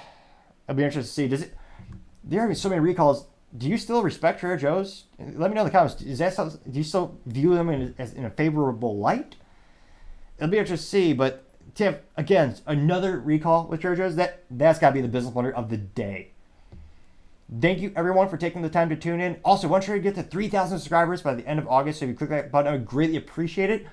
I'll be interested to see, there are so many recalls. Do you still respect Trader Joe's? Let me know in the comments. Do you still view them in a favorable light? It'll be interesting to see, but to have, again, another recall with Trader Joe's, that's got to be the business blunder of the day. Thank you, everyone, for taking the time to tune in. Also, once you're to get to 3,000 subscribers by the end of August, so if you click that button, I would greatly appreciate it.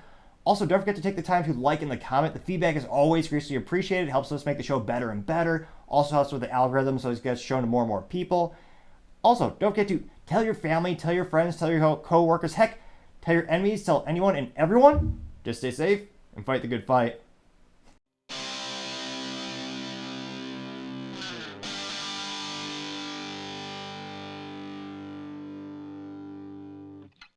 Also, don't forget to take the time to like and comment. The feedback is always greatly appreciated. It helps us make the show better and better. Also helps with the algorithm, so it gets shown to more and more people. Also, don't forget to tell your family, tell your friends, tell your co-workers, heck, tell your enemies, tell anyone and everyone. Just stay safe and fight the good fight.